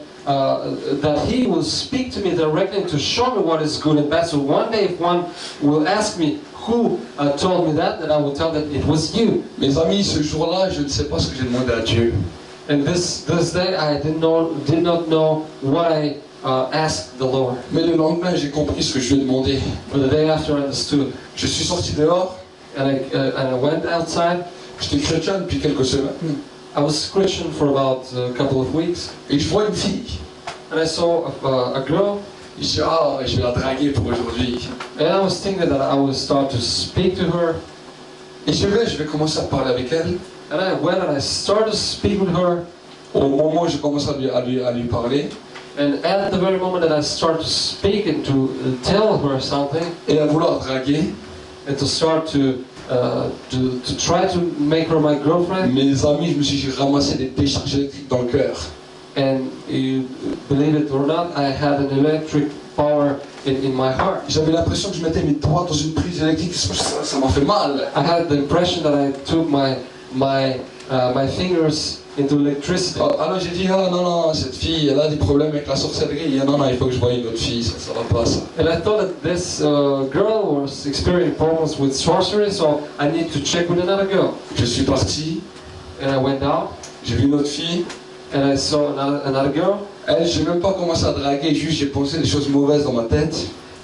He will speak to me directly and to show me what is good and bad. So one day, if one will ask me who told me that, then I will tell that it was you. Mes amis, ce jour-là, je ne sais pas ce que j'ai demandé à Dieu. And this day, I did not know what I asked the Lord. Mais le lendemain, j'ai compris ce que je lui ai demandé. But the day after, I understood. Je suis sorti dehors, And I went outside. j'étais chrétien depuis quelques semaines, I was Christian for about a couple of weeks. et je vois une fille. And I saw a girl. Je dis, ah, je vais la draguer pour aujourd'hui. And I was thinking that I would start to speak to her. Et je vais commencer à parler avec elle. And I went and I started to speak with her. Au moment où je commence à lui parler, And at the very moment that I started to speak and to tell her something, et à vouloir draguer, and to start to try to make her my girlfriend, mes amis, je me suis ramassé des décharges électriques dans le cœur. and you believe it or not, I had an electric power in my heart. J'avais l'impression que je mettais mes doigts dans une prise électrique, ça m'a fait mal. I had the impression that I took my fingers into electricity. Alors j'ai dit, ah non, non, cette fille, elle a des problèmes avec la sorcellerie. Non, non, il faut que je voie une autre fille, ça va pas ça. And I thought that this girl was experiencing problems with sorcery, so I need to check with another girl. Je suis parti, And I went out, j'ai vu une autre fille. and I saw another girl. Elle, j'ai même pas commencé à draguer, juste j'ai pensé des choses mauvaises dans ma tête.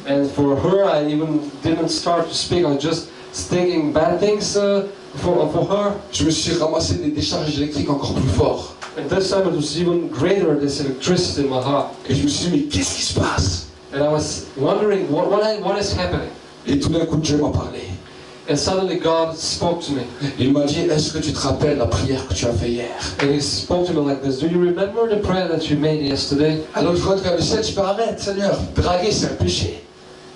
And for her, I even didn't start to speak. I was just thinking bad things for her. Je me suis ramassé des décharges électriques encore plus fortes. And this time it was even greater, this electricity in my heart. Et je me suis dit, mais qu'est-ce qui se passe? And I was wondering what is happening. Et tout d'un coup, Dieu m'a parlé. And suddenly God spoke to me. Il m'a dit, est-ce que tu te rappelles la prière que tu as fait hier? And He spoke to me like this. Do you remember the prayer that you made yesterday? Alors je regarde vers le ciel, je peux arrête, Seigneur, draguer c'est un péché.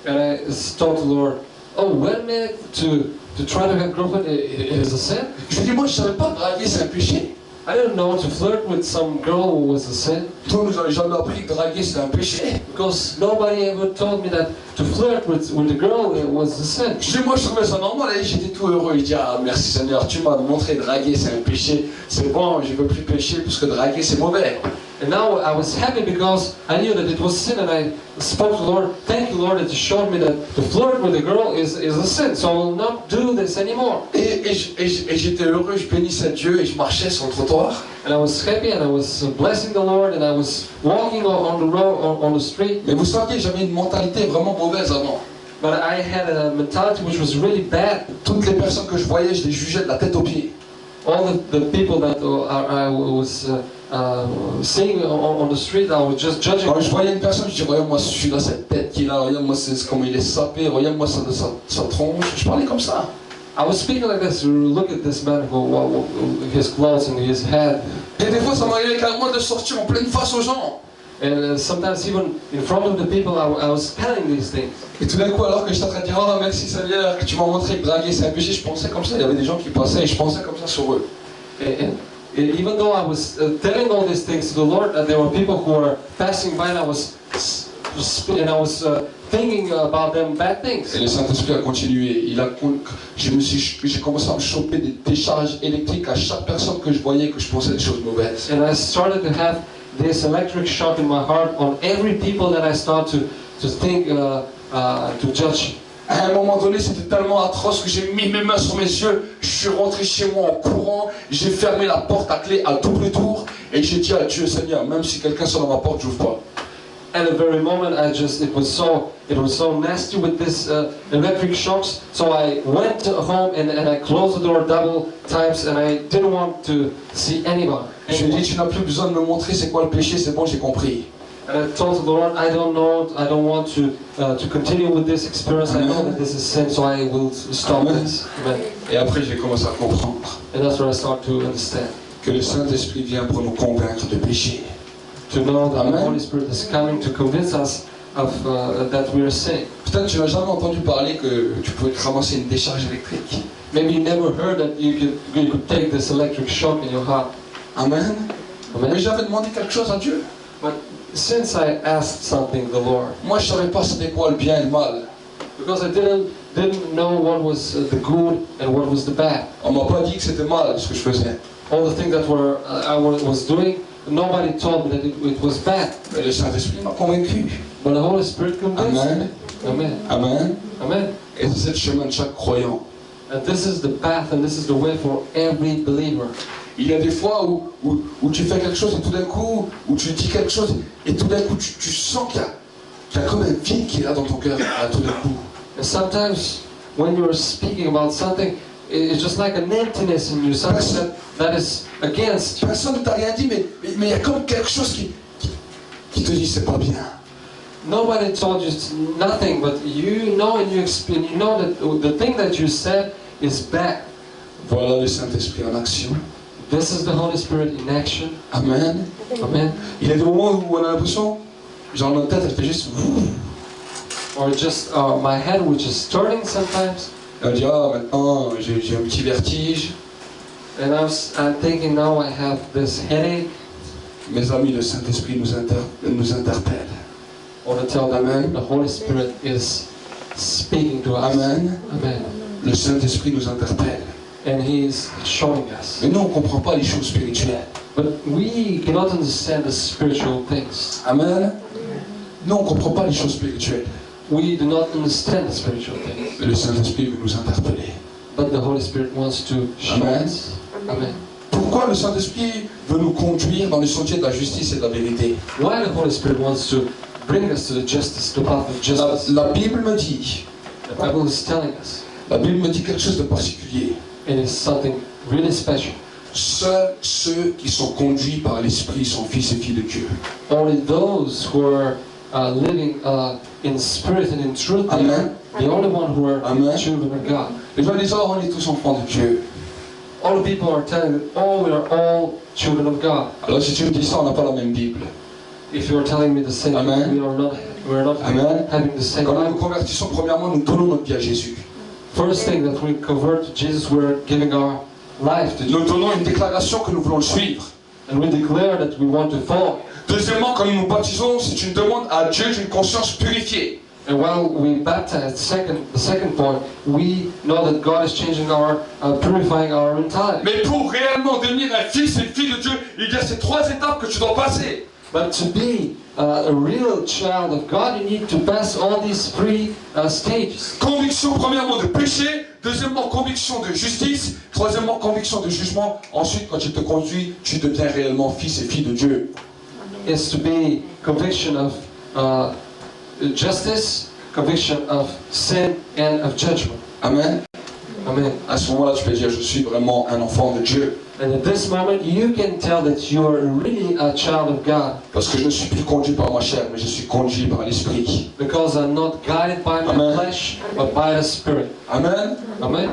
And I told the Lord, oh, wait a minute, to try to have girlfriend, it is a sin? Je lui ai dit, moi je savais pas draguer c'est un péché. I didn't know to flirt with some girl was a sin. Toi, nous avons jamais appris que draguer c'est un péché. Because nobody ever told me that to flirt with a girl was a sin. Je dis, moi je trouvais ça normal et j'étais tout heureux. Je dis, ah merci Seigneur, tu m'as montré draguer c'est un péché. C'est bon, je ne veux plus pécher parce que draguer c'est mauvais. And now I was happy because I knew that it was sin, and I spoke to the Lord, thank you Lord that you showed me that to flirt with a girl is a sin, so I will not do this anymore. Et j'étais heureux, je bénissais Dieu et je marchais sur le trottoir. And I was happy and I was blessing the Lord and I was walking on the road, on the street. Mais vous saviez, j'avais une mentalité vraiment mauvaise avant. But I had a mentality which was really bad. Toutes les personnes que je voyais, je les jugeais de la tête aux pieds. All the people that I was seeing on the street, I was just judging. Quand je voyais une personne, je disais, regarde-moi celui-là, cette tête qu'il a, regarde-moi comment il est sapé, regarde-moi sa tronche. Je parlais comme ça. I was speaking like this. Look at this man, his clothes and his head. Et des fois, ça m'arrivait carrément de sortir en pleine face aux gens. And sometimes even in front of the people, I was telling these things. Et tout d'un coup, alors que j'étais en train de dire, oh merci Seigneur, que tu m'as montré que draguer c'est un péché, je pensais comme ça, il y avait des gens qui passaient et je pensais comme ça sur eux. And even though I was telling all these things to the Lord, there were people who were passing by, and I was thinking about them bad things. Et le Saint-Esprit a continué. J'ai commencé à me choper des décharges électriques à chaque personne que je voyais que je pensais des choses mauvaises. And I started to have this electric shock in my heart on every people that I start to think, to judge. À un moment donné, c'était tellement atroce que j'ai mis mes mains sur mes yeux, je suis rentré chez moi en courant, j'ai fermé la porte à clé à double tour et j'ai dit à Dieu, Seigneur, même si quelqu'un sonne à ma porte, j'ouvre pas. At the very moment, it was so nasty with this electric shocks. So I went home and I closed the door double times, and I didn't want to see anybody. Je lui ai dit, tu n'as plus besoin de me montrer c'est quoi le péché, c'est bon, j'ai compris. And I told the Lord, I don't want to continue with this experience. I know that this is sin, so I will stop this. Amen. Et après, j'ai commencé à comprendre And that's where I start to understand. que le Saint-Esprit vient pour nous convaincre de péché. To know that Amen. the Holy Spirit is coming to convince us of that we are sinning. Peut-être tu n'as jamais entendu parler que tu pouvais te ramasser une décharge électrique. Maybe you never heard that you could take this electric shock in your heart. Amen. Amen. Mais j'avais demandé quelque chose à Dieu. But since I asked something the Lord, Moi, je ne savais pas c'était quoi le bien et le mal. because I didn't know what was the good and what was the bad. On m'a pas dit que c'était mal ce que je faisais. All the things that I was doing, nobody told me that it was bad. Mais le Saint-Esprit m'a convaincu. But the Holy Spirit convinced me. Amen. Amen. Amen. Amen. Et c'est le chemin de chaque croyant. And this is the path and this is the way for every believer. Il y a des fois où tu fais quelque chose et tout d'un coup, où tu dis quelque chose et tout d'un coup tu sens qu'il y a comme un vide qui est là dans ton cœur à tout d'un coup. And sometimes when you're speaking about something, it's just like an emptiness in you, something that is against you. Personne ne t'a rien dit, mais il y a comme quelque chose qui te dit c'est pas bien. Nobody told you nothing, but you know and you know that the thing that you said is bad. Voilà le Saint-Esprit en action. This is the Holy Spirit in action. Amen. Amen. Il y a des moments où on a l'impression, genre notre tête elle fait juste. Or just my head, which is turning sometimes. Et on dit ah maintenant j'ai un petit vertige. And I'm thinking now I have this headache. Mes amis, le Saint-Esprit nous interpelle. Or to tell them Amen. the Holy Spirit is speaking to us. Amen. Amen. Le Saint-Esprit nous interpelle. And He is showing us. Mais nous on ne comprend pas les choses spirituelles. But we cannot understand the spiritual things. Amen. Nous on ne comprend pas les choses spirituelles. We do not understand the spiritual things. Mais le Saint-Esprit veut nous interpeller. But the Holy Spirit wants to show Amen. us. Amen. Pourquoi le Saint-Esprit veut nous conduire dans le sentier de la justice et de la vérité? Why the Holy Spirit wants to bring us to the justice, the path of justice. La Bible me dit, The Bible is telling us. la Bible me dit quelque chose de particulier. It is something really special. Seuls ceux qui sont conduits par l'Esprit sont fils et filles de Dieu. Only those who are living in spirit and in truth, they are Amen. the only one who are Amen. children of God. Les gens disent, oh, on est tous enfants de Dieu. All the people are telling that, oh, we are all children of God. Alors si tu me dis ça, on n'a pas la même Bible. If you are telling me the same, Amen. we are not Amen. having the same Quand nous nous Bible. convertissons, premièrement, nous donnons notre vie à Jésus. First thing that we convert to Jesus, we're giving our life to Nous Jesus. donnons une déclaration que nous voulons le suivre. And we declare that we want to follow. Deuxièmement, quand nous nous baptisons, c'est une demande à Dieu d'une conscience purifiée. And while we baptize, the second point, we know that God is changing purifying our mentality. Mais pour réellement devenir un fils et une fille de Dieu, il y a ces trois étapes que tu dois passer. But to be a real child of God, you need to pass all these three stages. Conviction premièrement de péché, deuxièmement conviction de justice, troisièmement conviction de jugement. Ensuite, quand tu te conduis, tu deviens réellement fils et fille de Dieu. Is to be conviction of justice, conviction of sin, and of judgment. Amen. Amen. À ce moment-là, tu peux dire, je suis vraiment un enfant de Dieu. And at this moment, you can tell that you are really a child of God, Parce que je ne suis plus conduit par ma chair, mais je suis conduit par l'Esprit. because I'm not guided by my Amen. flesh, but by the Spirit. Amen. Amen.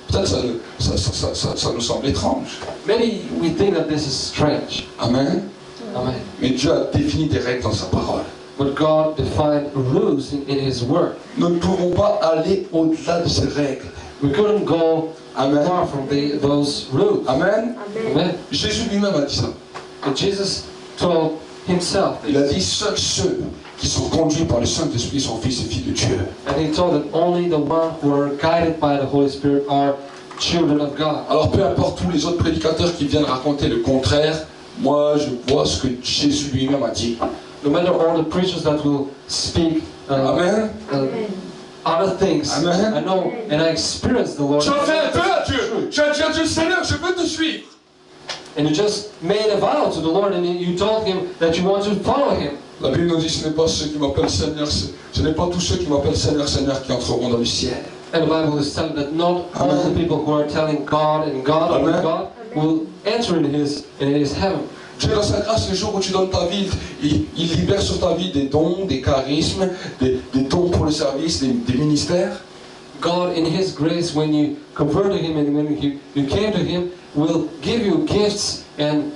Peut-être Peut-être ça nous semble étrange. Maybe we think that this is strange. Amen. Amen. Mais Dieu a défini des règles dans sa parole. But God defined rules in His Word. Nous ne pouvons pas aller au-delà de ces règles. We couldn't go Amen. far from those rules. Amen. Amen. Jésus lui-même a dit ça. And Jesus told Himself Il a this. dit seuls ceux qui sont conduits par le Saint-Esprit sont fils et filles de Dieu. And He told that only the ones who are guided by the Holy Spirit are children of God. Alors peu importe tous les autres prédicateurs qui viennent raconter le contraire, moi je vois ce que Jésus lui-même a dit. No matter all the preachers that will speak Amen. other things, Amen. I know and I experience the Lord. Tu as fait un vœu à Dieu. Tu as dit à Dieu, Seigneur, je veux te suivre. And you just made a vow to the Lord and you told Him that you want to follow Him. La Bible nous dit ce n'est pas ceux qui m'appellent Seigneur, ce n'est pas tous ceux qui m'appellent Seigneur, Seigneur qui entreront dans le ciel. And the Bible is telling that not all the people who are telling God and God and Amen. God will enter in His heaven. Dieu dans sa grâce, le jour où tu donnes ta vie, il libère sur ta vie des dons, des charismes, des dons pour le service, des ministères. God in His grace, when you convert to Him and when you came to Him, will give you gifts and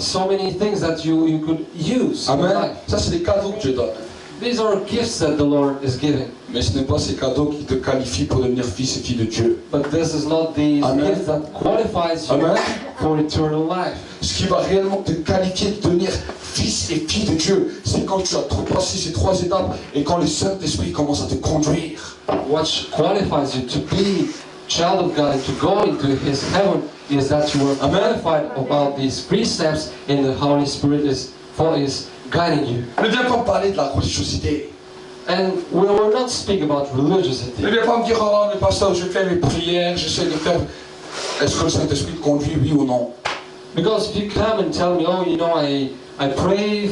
so many things that you could use in Amen. life. Ça, c'est des cadeaux que Dieu donne. These are gifts that the Lord is giving. Mais ce n'est pas ces cadeaux qui te qualifient pour devenir fils et fille de Dieu. But this is not the Amen. gift that qualifies you Amen. for eternal life. Ce qui va réellement te qualifier de devenir fils et fille de Dieu, c'est quand tu as passé ces trois étapes et quand le Saint-Esprit commence à te conduire. What qualifies you to be child of God and to go into His heaven is that you are Amen. qualified about these precepts and the Holy Spirit is guiding you. Ne viens pas me parler de la religiosité. And we will not speak about religiosity. Ne viens pas me dire, oh, mais pasteur, je fais mes prières, j'essaie de faire. Est-ce que le Saint-Esprit te conduit, oui ou non? Because if you come and tell me, oh, you know, I pray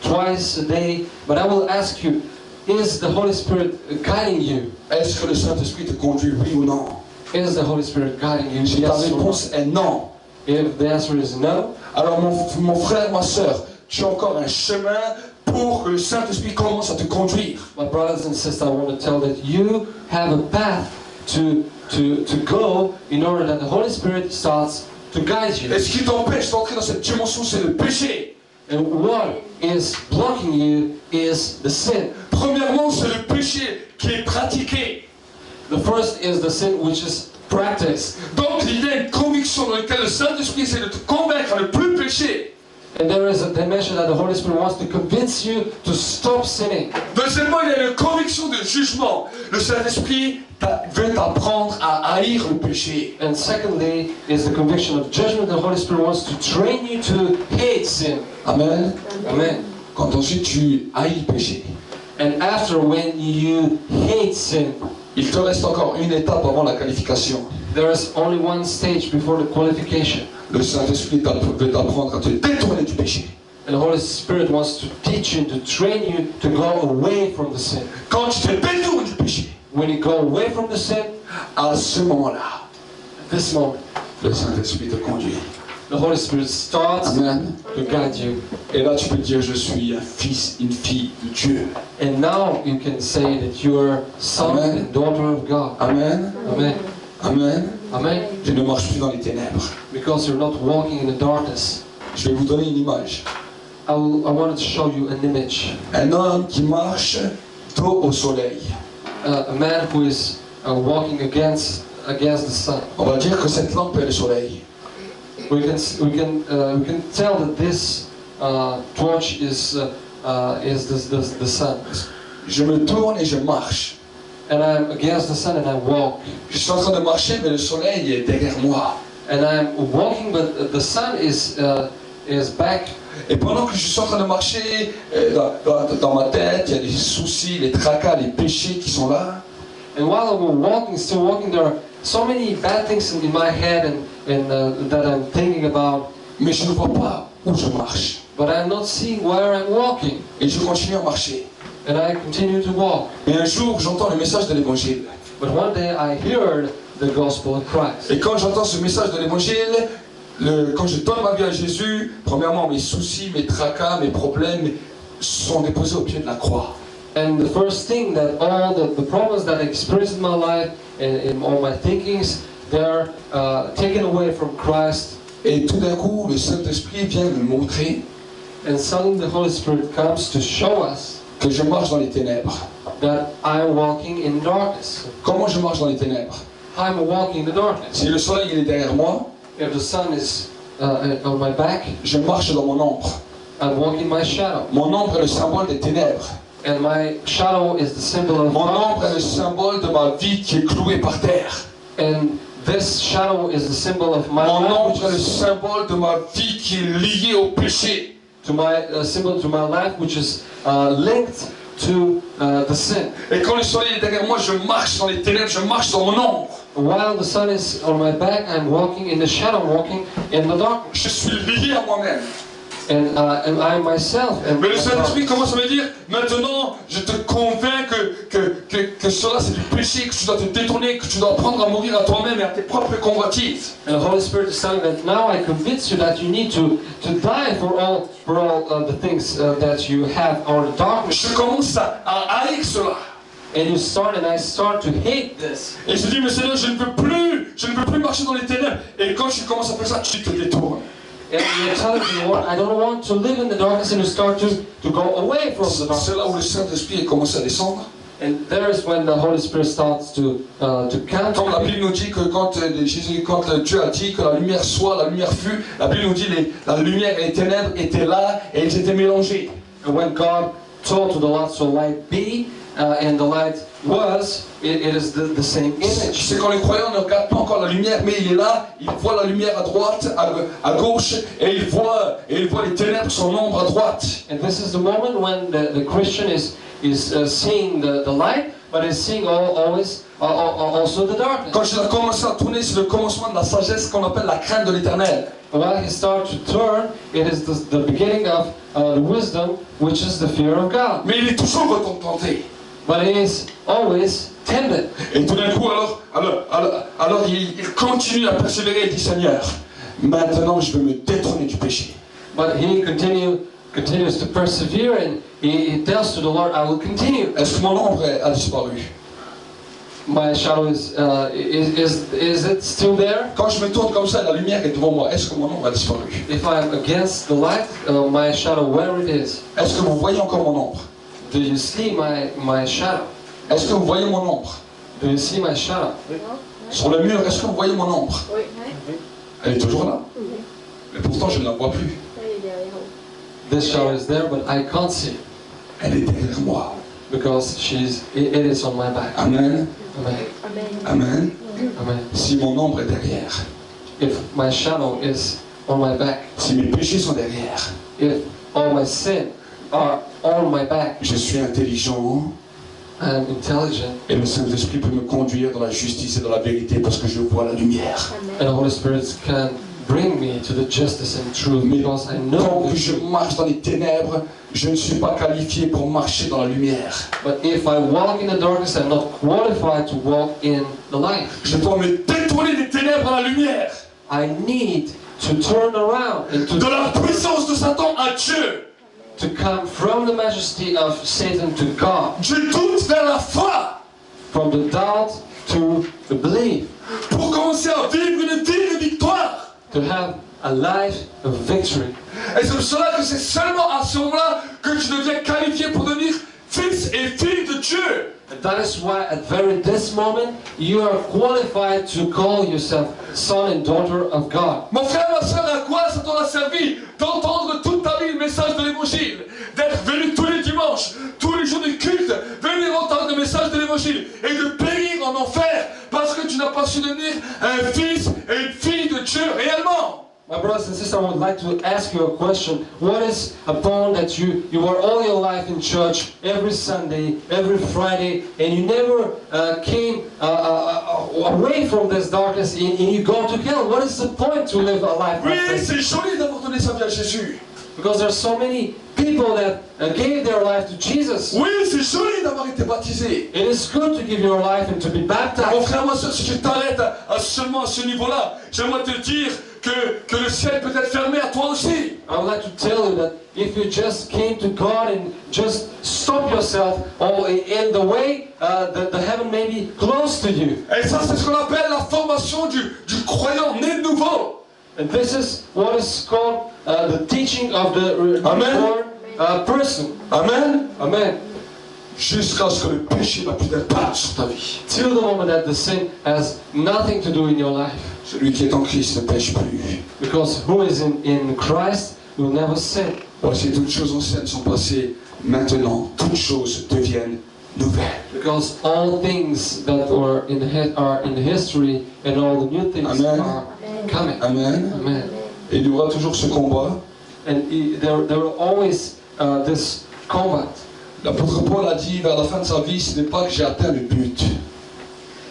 twice a day, but I will ask you, is the Holy Spirit guiding you? Est-ce que le Saint-Esprit te conduit, oui ou non? Is the Holy Spirit guiding you? Si ta Yes or no? réponse est non, If the answer is no, alors mon frère, ma soeur, tu as encore un chemin pour que le Saint-Esprit commence à te conduire. my brothers and sisters, I want to tell that you have a path to go in order that the Holy Spirit starts to guide you. Et ce qui t'empêche d'entrer dans cette dimension, c'est le péché. And what is blocking you is the sin. Premièrement, c'est le péché qui est pratiqué. The first is the sin which is practiced. Donc il y a une conviction dans laquelle le Saint-Esprit essaie de te convaincre à ne plus pécher. And there is a dimension that the Holy Spirit wants to convince you to stop sinning. Deuxièmement, il y a une conviction de jugement. Le Saint-Esprit veut t'apprendre à haïr le péché. And secondly is the conviction of judgment. The Holy Spirit wants to train you to hate sin. Amen. Amen. Quand ensuite tu haïs le péché, And after, when you hate sin, il te reste encore une étape avant la qualification. there is only one stage before the qualification. Le Saint-Esprit veut t'apprendre à te détourner du péché. And the Holy Spirit wants to teach you, to train you to go away from the sin. Quand tu te détournes du péché, When you go away from the sin, à ce moment-là, at this moment, le Saint-Esprit te conduit. the Holy Spirit starts Amen. to guide you. Et là, tu peux dire, je suis un fils, une fille de Dieu. And now you can say that you are son Amen. and daughter of God. Amen. Amen. Amen. Amen. Je ne marche plus dans les ténèbres. Because you're not walking in the darkness. Je vais vous donner une image. I wanted to show you an image. Un homme qui marche dos au soleil. A man who is walking against the sun. On va dire que cette lampe est le soleil. We can tell that this torch is the sun. Je me tourne et je marche. And I'm against the sun and I walk. Je suis en train de marcher, mais le soleil est derrière moi. And I'm walking, but the sun is back. Et pendant que je suis en train de marcher, dans ma tête, il y a des soucis, les tracas, les péchés qui sont là. And while I'm walking, still walking, there are so many bad things in my head and that I'm thinking about. Mais je ne vois pas où je marche. But I'm not seeing where I'm walking. Et je continue à marcher. And I continue to walk. Et un jour, j'entends le message de l'évangile. But one day I heard the gospel of Christ. Et quand j'entends ce message de l'évangile, quand je donne ma vie à Jésus, premièrement, mes soucis, mes tracas, mes problèmes sont déposés au pied de la croix. And the first thing that all the problems that I experienced in my life and in all my thinkings they're taken away from Christ, Et tout d'un coup, le Saint-Esprit vient me montrer and suddenly the Holy Spirit comes to show us que je marche dans les ténèbres. that I'm walking in darkness. Comment je marche dans les ténèbres? I'm walking in the darkness. Si le soleil il est derrière moi, If the sun is on my back, je marche dans mon ombre. I'm walking my shadow. Mon ombre est le symbole des ténèbres. And my shadow is the symbol of Mon ombre est le darkness. symbole de ma vie qui est clouée par terre. And this shadow is the symbol of my Mon life, ombre est le which is symbole de ma vie qui est liée au péché. to my symbol to my life, which is linked to the sin. Et quand le soleil est derrière moi, je marche dans les ténèbres, je marche dans mon ombre. While the sun is on my back, I'm walking in the shadow, walking in the darkness. Je suis lié à moi-même. And I myself am. Mais le Saint-Esprit commence à me dire, maintenant, je te convainc que cela c'est du péché, que tu dois te détourner, que tu dois apprendre à mourir à toi-même et à tes propres convoitises. And the Holy Spirit is telling that now I convince you that you need to die for all the things that you have, or the darkness. Je commence à haïr cela. And you start, and I start to hate this. Et je dis, mais Seigneur, je ne peux plus marcher dans les ténèbres. Et quand tu commences à faire ça, tu te détournes. And you're telling me, Lord, I don't want to live in the darkness, and you start to go away from the darkness. C'est là où le Saint-Esprit commence à descendre. And there is when the Holy Spirit starts to count. Comme la Bible nous dit que quand Dieu a dit que la lumière soit, la lumière fut, la Bible nous dit la lumière et les ténèbres étaient là et ils étaient mélangés. And when God told to the light, so light be, and the light was, it is the same image. C'est quand les croyants ne regardent pas encore la lumière, mais il est là, il voit la lumière à droite, à gauche, et il voit les ténèbres, son ombre à droite. And this is the moment when the Christian is seeing the light, but is seeing always also the darkness. Quand il a commencé à tourner, c'est le commencement de la sagesse qu'on appelle la crainte de l'Éternel. When he starts to turn, it is the beginning of the wisdom, which is the fear of God. Mais il est toujours tenté. But he is always tempted. Et tout d'un coup, alors il continue à persévérer et dit, Seigneur, maintenant je veux me détrôner du péché. But he continues to persevere, and he tells to the Lord, I will continue. Est-ce que mon ombre a disparu? My shadow is it still there? Quand je me tourne comme ça, la lumière est devant moi. Est-ce que mon ombre a disparu? If I'm against the light, my shadow, where it is? Est-ce que vous voyez encore mon ombre? Do you see my shadow? Est-ce que vous voyez mon ombre? Do you see my shadow? Sur le mur, est-ce que vous voyez mon ombre? Oui. Elle est toujours là. Mais pourtant, je ne la vois plus. This shadow is there, but I can't see it Elle est derrière moi. because it is on my back. Amen. Amen. Amen. Amen. Si mon ombre est derrière, If my shadow is on my back, si mes péchés sont derrière, if all my sin are on my back, je suis intelligent I'm intelligent, et le Saint-Esprit peut me conduire dans la justice et dans la vérité parce que je vois la lumière. and the Holy Spirit can bring me to the justice and truth because I know Tant the que je truth. marche dans les ténèbres, je ne suis pas qualifié pour marcher dans la lumière. But if I walk in the darkness, I'm not qualified to walk in the light. Je dois me détourner des ténèbres à la lumière, I need to turn around and de la puissance de Satan à Dieu, to come from the majesty of Satan to God, du doute vers la foi, from the doubt to the belief, pour commencer à vivre une vie de victoire. to have a life of victory. Et c'est pour cela que c'est seulement à ce moment-là que tu deviens qualifié pour devenir fils et fille de Dieu. And that is why at very this moment you are qualified to call yourself son and daughter of God. Mon frère, ma soeur, à quoi ça t'aura servi d'entendre toute ta vie le message de l'évangile, d'être venu tous les dimanches, tous les jours du culte, venir entendre le message de l'évangile et de périr en enfer parce que tu n'as pas su devenir un fils et une fille de Dieu réellement? My brothers and sisters, I would like to ask you a question. What is upon that you were all your life in church, every Sunday, every Friday, and you never came away from this darkness and you go to hell? What is the point to live a life like Oui, this? c'est joli d'avoir donné sa vie à Jésus. Because there are so many people that gave their life to Jesus. Oui, c'est joli d'avoir été baptisé. It is good to give your life and to be Mon baptized. frère, ma soeur, si tu t'arrêtes seulement à ce niveau-là, j'aimerais te dire que le ciel peut être fermé à toi aussi. I would like to tell you that if you just came to God and just stop yourself in the way, the heaven may be close to you. Et ça, c'est ce qu'on appelle la formation du croyant né de nouveau. And this is what is called the teaching of the Amen. reborn person. Amen. Amen. Jusqu'à ce que le péché n'a plus d'impact sur ta vie. Till the moment that the sin has nothing to do in your life. Celui qui est en Christ ne pêche plus. Because who is in Christ will never sin. Voici, toutes choses anciennes sont passées. Maintenant, toutes choses deviennent nouvelles. Because all things that were are in the history and all the new things Amen. are coming. Amen. Amen. Et il y aura toujours ce combat. And there will always this combat. L'apôtre Paul a dit vers la fin de sa vie, ce n'est pas que j'ai atteint le but.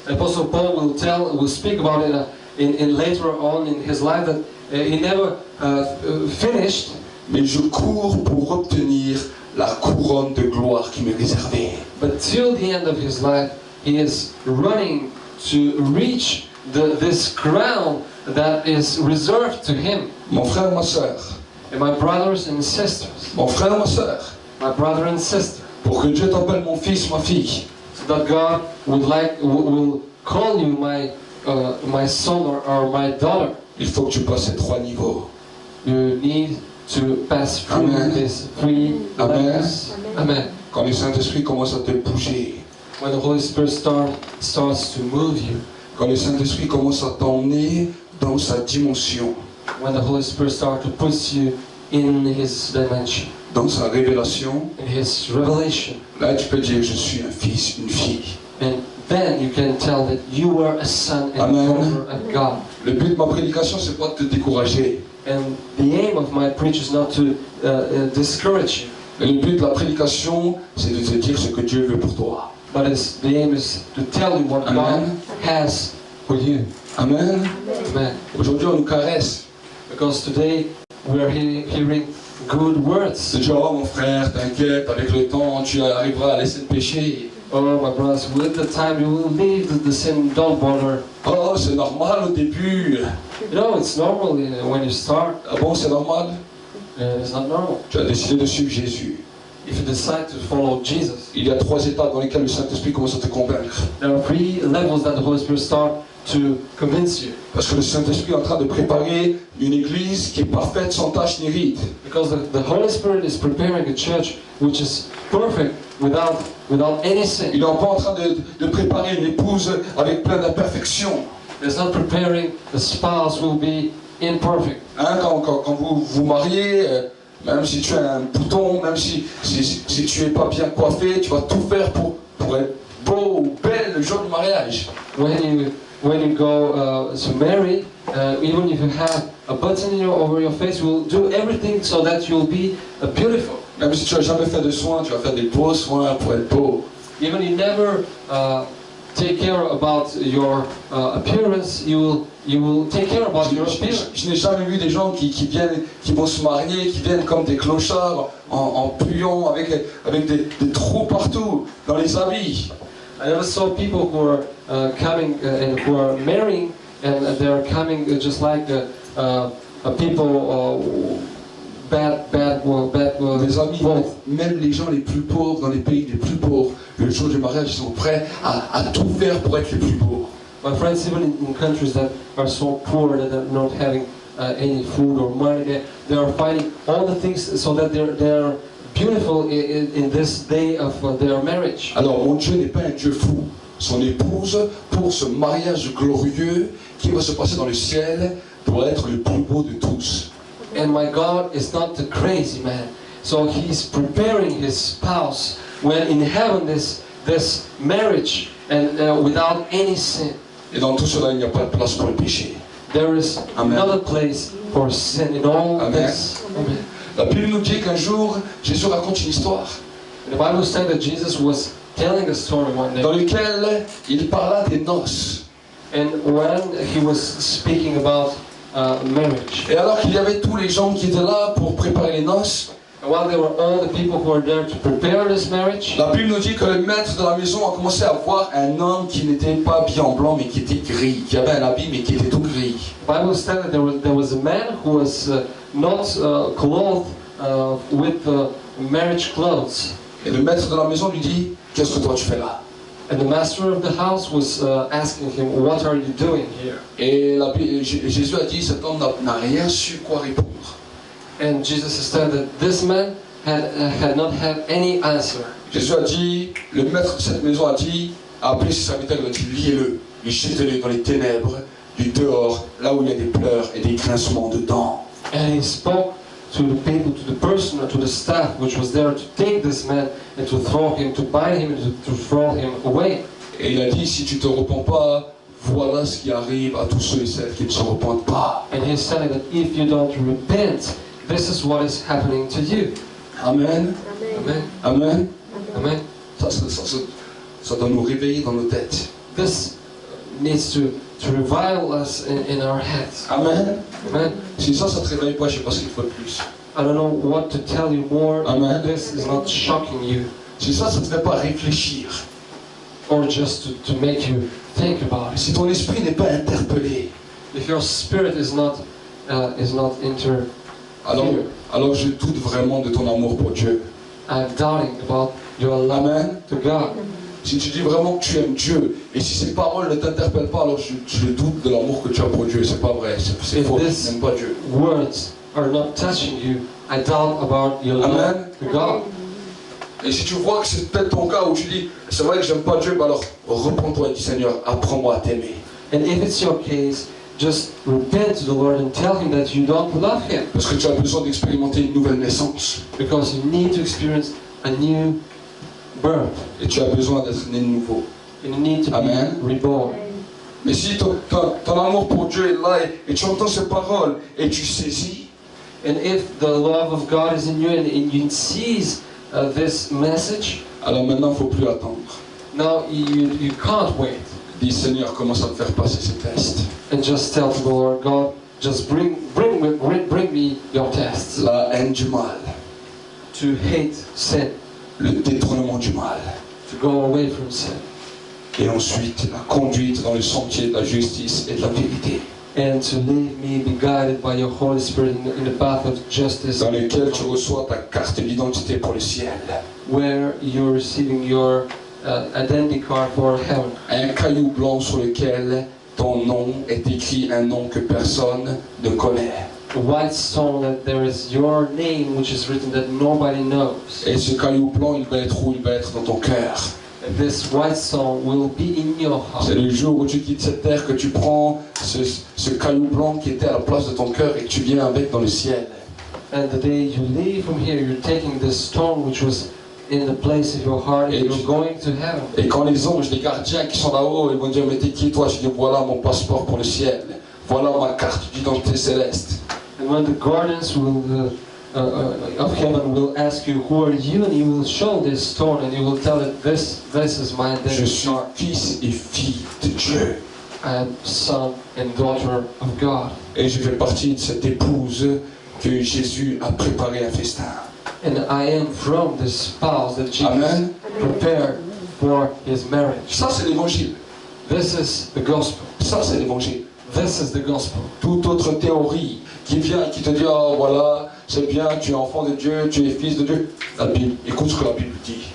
Apostle Paul will speak about it in later on in his life that he never finished. Mais je cours pour obtenir la couronne de gloire qui m'est réservée. But till the end of his life, he is running to reach this crown that is reserved to him. Mon frère, ma soeur, And my brothers and sisters, mon frère, ma soeur, my brother and sister, pour que Dieu t'appelle mon fils, ma fille, so that God will call you my son or my daughter, il faut que tu passes ces 3 niveaux. you need to pass through Amen. these 3 Amen. levels. Amen. Quand le Saint-Esprit commence à te bouger, When the Holy Spirit starts to move you, quand le Saint-Esprit commence à t'emmener dans sa dimension, when the Holy Spirit starts to push you in His dimension, dans sa révélation, in His revelation, là tu peux dire je suis un fils, une fille. and then you can tell that you are a son and Amen. a daughter of God. Le but de ma prédication, c'est pas de te décourager. And the aim of my preach is not to discourage you, Mais le but de la prédication, c'est de te dire ce que Dieu veut pour toi. but the aim is to tell you what God Amen. has for you. Amen. Amen. Aujourd'hui, on nous caresse. Because today we are hearing good words. C'est genre, oh, mon frère, t'inquiète, avec le temps, tu arriveras à laisser le péché. Oh, my brothers, with the time you will leave the sin. Don't bother. Oh, c'est normal au début. You know, it's normal when you start. Ah bon, c'est normal? It's not normal. Tu as décidé de suivre Jésus. If you decide to follow Jesus, Il y a 3 étapes dans lesquelles le Saint-Esprit commence à te convaincre. there are 3 levels that the Holy Spirit start to convince you. Parce que le Saint-Esprit est en train de préparer une église qui est parfaite, sans tache ni ride. Because the Holy Spirit is preparing a church which is perfect without any sin. Il n'est pas en train de préparer une épouse avec plein d'imperfections. It's not preparing a spouse who will be imperfect. Hein, quand vous vous mariez, même si tu as un bouton, même si tu n'es pas bien coiffé, tu vas tout faire pour être beau ou belle le jour du mariage. When you go to marry, even if you have a button over your face, you will do everything so that you'll be beautiful. Même si tu n'as jamais fait de soins, tu vas faire des beaux soins pour être beau. Even you never take care about your appearance, you will take care about your appearance. Je n'ai jamais vu des gens qui vont se marier, qui viennent comme des clochards en puant avec des trous partout dans les habits. I never saw people who are coming and who are marrying, and they are coming just like people bad. Mes amis, both. même les gens les plus pauvres dans les pays les plus pauvres, le jour du mariage, ils sont prêts à tout faire pour être les plus beaux. My friends, even in countries that are so poor that are not having any food or money, they are finding all the things so that they are beautiful in this day of their marriage. Alors mon Dieu n'est pas un Dieu fou. Son épouse, pour ce mariage glorieux qui va se passer dans le ciel, doit être le plus beau de tous. And my God is not the crazy man. So He's preparing His spouse when in heaven this marriage and without any sin. Et dans tout cela, il n'y a pas de place pour le péché. There is Amen. another place for sin in all Amen. this. Amen. La Bible nous dit qu'un jour, Jésus raconte une histoire The Bible says that Jesus was telling a story one day, dans laquelle il parla des noces. and when He was speaking about marriage, Et alors qu'il y avait tous les gens qui étaient là pour préparer les noces, And while there were all the people who were there to prepare this marriage, la Bible nous dit que le maître de la maison a commencé à voir un homme qui n'était pas habillé en blanc mais qui était gris, qui avait un habit mais qui était tout gris. the Bible said that there was a man who was not clothed with marriage clothes. Et le maître de la maison lui dit, qu'est-ce que toi tu fais là? And the master of the house was asking him, what are you doing here? Et Jésus a dit, cet homme n'a rien su quoi répondre. And Jesus said that this man had not had any answer. Jésus a dit, le maître de cette maison a appelé ses serviteurs, il a dit, liez-le, et jetez-le dans les ténèbres du dehors, là où il y a des pleurs et des grincements de dents. And he spoke to the people, to the person, or to the staff which was there to take this man and to throw him, to bind him, and to throw him away. Et il a dit, si tu ne te repens pas, voilà ce qui arrive à tous ceux et celles qui ne se repentent pas. And he's telling that if you don't repent, this is what is happening to you. Amen. Amen. Amen. Amen. Ça doit nous réveiller dans nos têtes. This needs to revive us in our heads. Amen. Amen. Si ça ne te réveille pas, je ne sais pas ce qu'il faut de plus. I don't know what to tell you more. Amen. This is not shocking you, Si ça ne te fait pas réfléchir, or just to make you think about it. si ton esprit n'est pas interpellé, If your spirit is not interfered, alors je doute vraiment de ton amour pour Dieu. I'm doubting about your love Amen. to God. Si tu dis vraiment que tu aimes Dieu, et si ces paroles ne t'interpellent pas, alors je doute de l'amour que tu as pour Dieu. C'est pas vrai, c'est If faux, tu this- n'aimes pas Dieu. Words are not touching you, I doubt about your love Amen. to God. Et si tu vois que c'est peut-être ton cas où tu dis, c'est vrai que j'aime pas Dieu, bah alors repends-toi et dis, Seigneur, apprends-moi à t'aimer. And if it's your case, just repent to the Lord and tell Him that you don't love Him, Parce que tu as besoin d'expérimenter une nouvelle naissance. because you need to experience a new birth, Et tu as besoin d'être né de nouveau. and you need to Amen. be reborn. Mais si ton amour pour Dieu est là et tu entends ces paroles et tu saisis, And if the love of God is in you and you seize this message, alors maintenant il ne faut plus attendre. now you can't wait. Dis, Seigneur, commence à me faire passer ces tests. And just tell to the Lord, God, just bring me your tests. La haine du mal, To hate sin, le détournement du mal. to go away from sin, Et ensuite, la conduite dans le sentier de la justice et de la vérité, and to lead me, be guided by your Holy Spirit in the path of justice, dans lequel tu reçois ta carte d'identité pour le ciel. where you're receiving your identity card for heaven. Un caillou blanc sur lequel ton nom est écrit, un nom que personne ne connaît. A white stone that there is your name, which is written that nobody knows. Et ce caillou blanc, il va être où? Il va être dans ton cœur. And this white stone will be in your C'est heart. le jour où tu quittes cette terre que tu prends ce caillou blanc qui était à la place de ton cœur et que tu viens avec dans le ciel. And the day you leave from here, you're taking this stone which was in the place of your heart, and you're going to heaven. Et quand les anges, les gardiens qui sont là-haut, ils vont dire, mais t'es qui toi? Je dis, voilà mon passeport pour le ciel. Voilà ma carte d'identité céleste. And when the guardians of heaven will ask you, who are you? And you will show this stone, and you will tell it, this is my Je identity suis card. fils et fille de Dieu. I am son and daughter of God. Et je fais partie de cette épouse que Jésus a préparé un festin. And I am from the spouse that Jesus Amen. prepared for his marriage. Ça, c'est l'évangile. This is the gospel. Ça, c'est l'évangile. This is the gospel. Toute autre théorie qui vient et qui te dit, ah voilà, c'est bien, tu es enfant de Dieu, tu es fils de Dieu. La Bible, écoute ce que la Bible dit.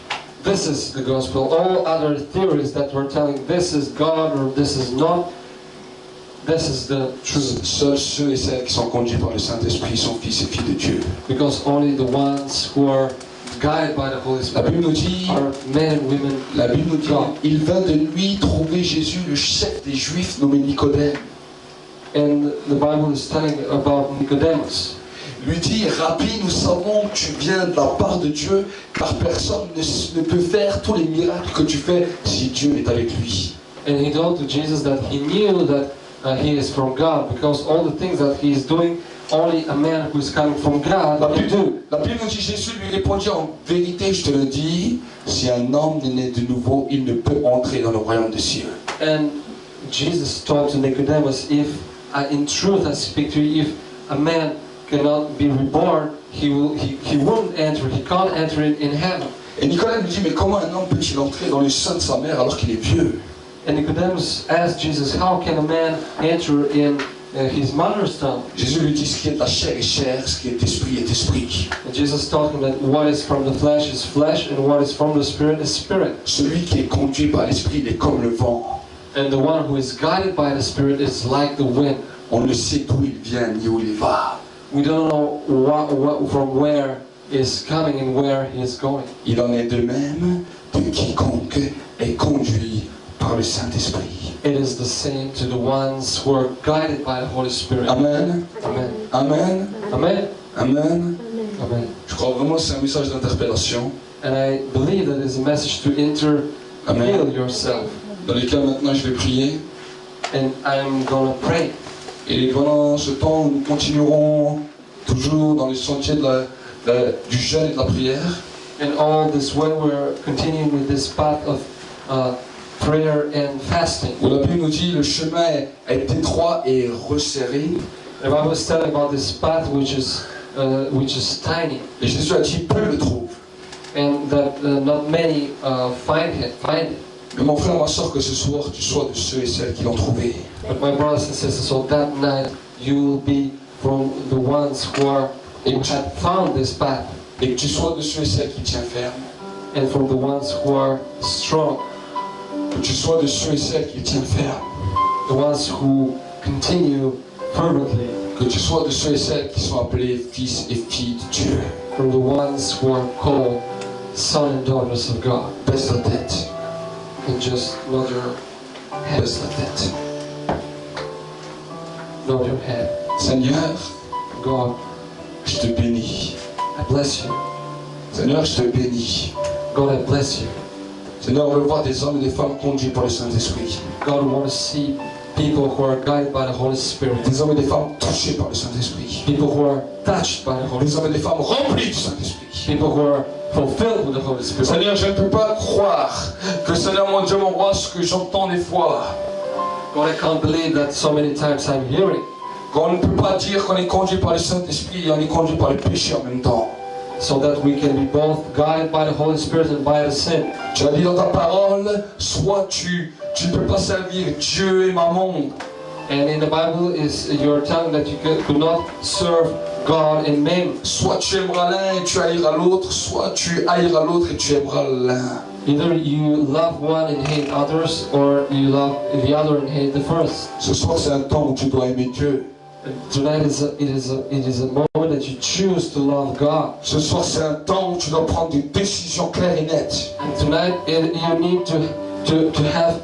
This is the gospel. All other theories that were telling this is God or this is not, this is the truth. Seuls ceux et celles qui sont conduits par le Saint-Esprit sont fils et filles de Dieu. Because only the ones who are guided by the Holy La Spirit Bible nous dit, are men and women. la Bible nous dit, il vint de nuit trouver Jésus, le chef des Juifs nommé Nicodème. And the Bible is telling about Nicodemus. Lui dit, Rabbi, nous savons que tu viens de la part de Dieu, car personne ne peut faire tous les miracles que tu fais si Dieu est avec lui. And he told to Jesus that he knew that he is from God, because all the things that he is doing, only a man who is coming from God can do. La Bible nous dit, Jésus lui répondit, en vérité, je te le dis, si un homme n'est né de nouveau, il ne peut entrer dans le royaume des cieux. And Jesus told to Nicodemus, if in truth I speak to you, if a man cannot be reborn, he wouldn't enter. He can't enter it in heaven. Et Nicolas nous dit, mais comment un homme peut-il entrer dans le sein de sa mère alors qu'il est vieux? And Nicodemus asked Jesus, how can a man enter in his mother's tongue? Jésus lui dit, ce qui est de la chair est chair, ce qui est esprit est esprit. And Jesus told him that what is from the flesh is flesh, and what is from the spirit is spirit. Celui qui est conduit par l'esprit, il est comme le vent. And the one who is guided by the spirit is like the wind. On ne sait d'où il vient ni où il va. We don't know from where is coming and where he is going. Il en est de même de quiconque est conduit par le Saint-Esprit. It is the same to the ones who are guided by the Holy Spirit. Amen. Amen. Amen. Amen. Amen. Amen. Je crois vraiment que c'est un message d'interpellation. And I believe that is a message to heal Amen. yourself. Dans lequel maintenant je vais prier. And I'm gonna pray. Et pendant ce temps, nous continuerons toujours dans les sentiers du jeûne et de la prière. And all this when we're continuing with this path of prayer and fasting. Où la Bible nous dit le chemin est étroit et resserré. The Bible is telling about this path which is tiny, Et Jésus a dit peu le trouvent. and that not many find it. Mais mon frère, ma soeur, que ce soir tu sois de ceux et celles qui l'ont trouvé. But my brothers and sisters, so that night you will be from the ones who had found this path, Et que tu sois de ceux et celles qui tiennent ferme. and from the ones who are strong, Que tu sois de ceux et celles qui tiennent ferme. the ones who continue fervently, Que tu sois de ceux et celles qui sont appelés fils et filles de Dieu. from the ones who are called sons and daughters of God. Baisse la tête. And just nod your head. Baisse la tête. Nod your head. Seigneur, God, je te bénis. I bless you. Seigneur, je te bénis. God, I bless you. Seigneur, on veut voir des hommes et des femmes conduits par le Saint-Esprit. God, we want to see people who are guided by the Holy Spirit. Des hommes et des femmes touchés par le Saint-Esprit. People who are touched by the Holy Des Spirit. hommes et des femmes remplis du Saint-Esprit. People who are fulfilled with the Holy Spirit. Seigneur, je ne peux pas croire que Seigneur mon Dieu, mon roi, ce que j'entends des fois. God, I can't believe that so many times I'm hearing. Qu'on ne peut pas dire qu'on est conduit par le Saint-Esprit et on est conduit par le péché en même temps. So that we can be both guided by the Holy Spirit and by the sin. Tu as dit dans ta parole, soit tu ne peux pas servir Dieu et maman. And in the Bible you're telling that you could not serve God and mammon. Soit tu aimeras l'un et tu haïras l'autre, soit tu haïras l'autre et tu aimeras l'un. Either you love one and hate others, or you love the other and hate the first. Ce soir, c'est un temps où tu dois aimer Dieu. Tonight it is a moment that you choose to love God. Ce soir, c'est un temps où tu dois prendre des décisions claires et nettes. And tonight you need to have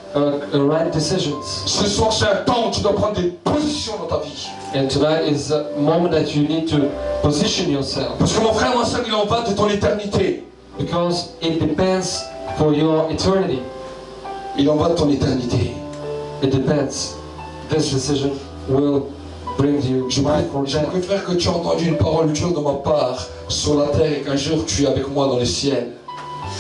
right decisions. Ce soir, c'est un temps où tu dois prendre des positions dans ta vie. And tonight is a moment that you need to position yourself. Parce que mon frère, ma soeur, il en va de ton éternité. Because it depends for your eternity. Il en va de ton éternité. It depends. This decision will bring you life or Je death. préfère que tu aies entendu une parole dure de ma part sur la terre et qu'un jour tu es avec moi dans le ciel.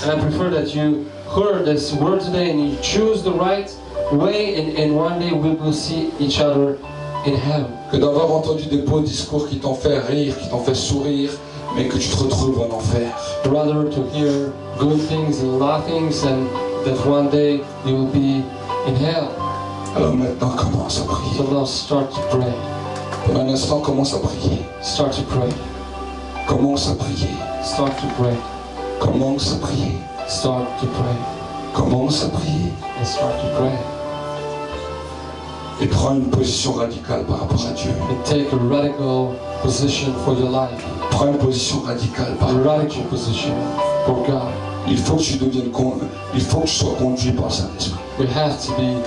And I prefer that you heard this word today and you choose the right way, and one day we will see each other in heaven. Que d'avoir entendu des beaux discours qui t'ont fait rire, qui t'ont fait sourire, mais que tu te retrouves en enfer. Rather to hear good things and laughings, and that one day you will be in hell. Alors maintenant, commence à So prier. now start to pray. Pour un instant, commence à prier. Start to pray. Commence à prier. Start to pray. Commence à prier. Start to pray. Commence à prier. And start to pray. Et prends une position radicale par rapport à Dieu. And take a radical position for your life. Prends une position radicale par A rapport à radical Dieu. position for God. Il faut que tu deviennes il faut que tu sois conduit par le Saint-Esprit. We have to be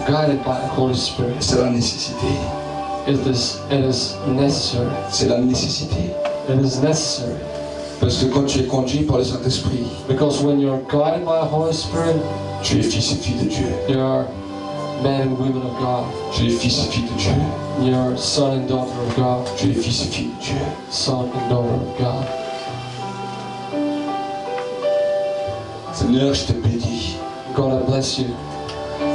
guided by the Holy Spirit. C'est la nécessité. It is necessary. C'est la nécessité. It is necessary. Parce que quand tu es conduit par le Saint-Esprit, Because when you're guided by the Holy Spirit, tu es fils et fille de Dieu. you are men and women of God. Tu es fils et fille de Dieu. You are son and daughter of God. Tu es fils et fille de Dieu. Son and daughter of God. Seigneur, je te bénis. God, I bless you.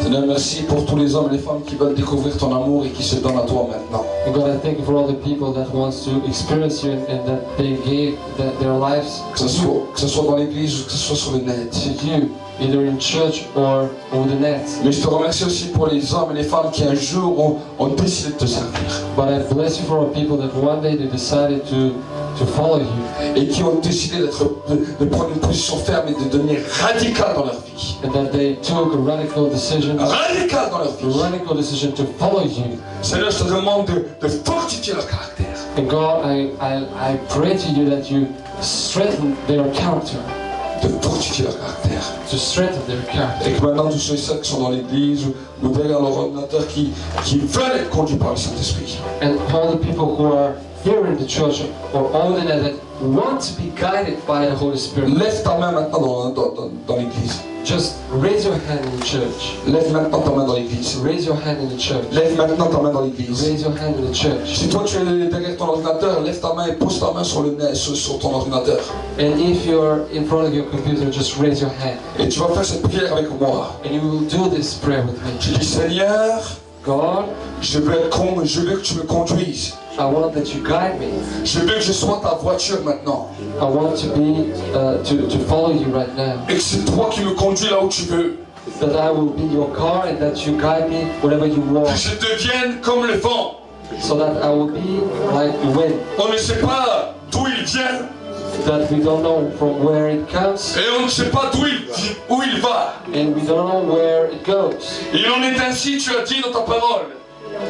Seigneur, merci pour tous les hommes et les femmes qui veulent découvrir ton amour et qui se donnent à toi maintenant. And God, I thank you for all the people that wants to experience you and that they gave their lives Que ce soit dans l'église ou que ce soit sur le net. to you, either in church or over the net. Mais je te remercie aussi pour les hommes et les femmes qui un jour ont décidé de te servir. But I bless you for all people that one day they decided to follow you Et qui ont décidé de prendre une position ferme et de devenir radical dans leur vie. and that they took a radical decision to follow you. Seigneur, je te demande de fortifier leur caractère. And God, I pray to you that you strengthen their character, De fortifier leur caractère. to strengthen their character. Et que maintenant tous ceux et celles qui sont dans l'église ou derrière leur ordinateur qui veulent être conduits par le Saint-Esprit. And all the people who are here in the church or over the net that want to be guided by the Holy Spirit, Lève ta main maintenant dans l'église. just raise your hand in the church. Lève maintenant ta main dans l'église. Raise your hand in the church. Lève maintenant ta main dans l'église. Raise your hand in the church. Si toi tu es derrière ton ordinateur, lève ta main et pose ta main sur le nez, sur ton ordinateur. And if you're in front of your computer, just raise your hand. Et tu vas faire cette prière avec moi. And you will do this prayer with Tu me. dis Seigneur, God, je veux que tu me conduises. I want that you guide me. Je veux que je sois ta voiture maintenant. I want to be, to follow you right now. Et que c'est toi qui me conduis là où tu veux. That I will be your car and that you guide me wherever you Que want. je devienne comme le vent. So that I will be like the wind. On ne sait pas d'où il vient That we don't know from where it comes et on ne sait pas où il va. and we don't know where it goes. Il en est ainsi, tu as dit dans ta parole,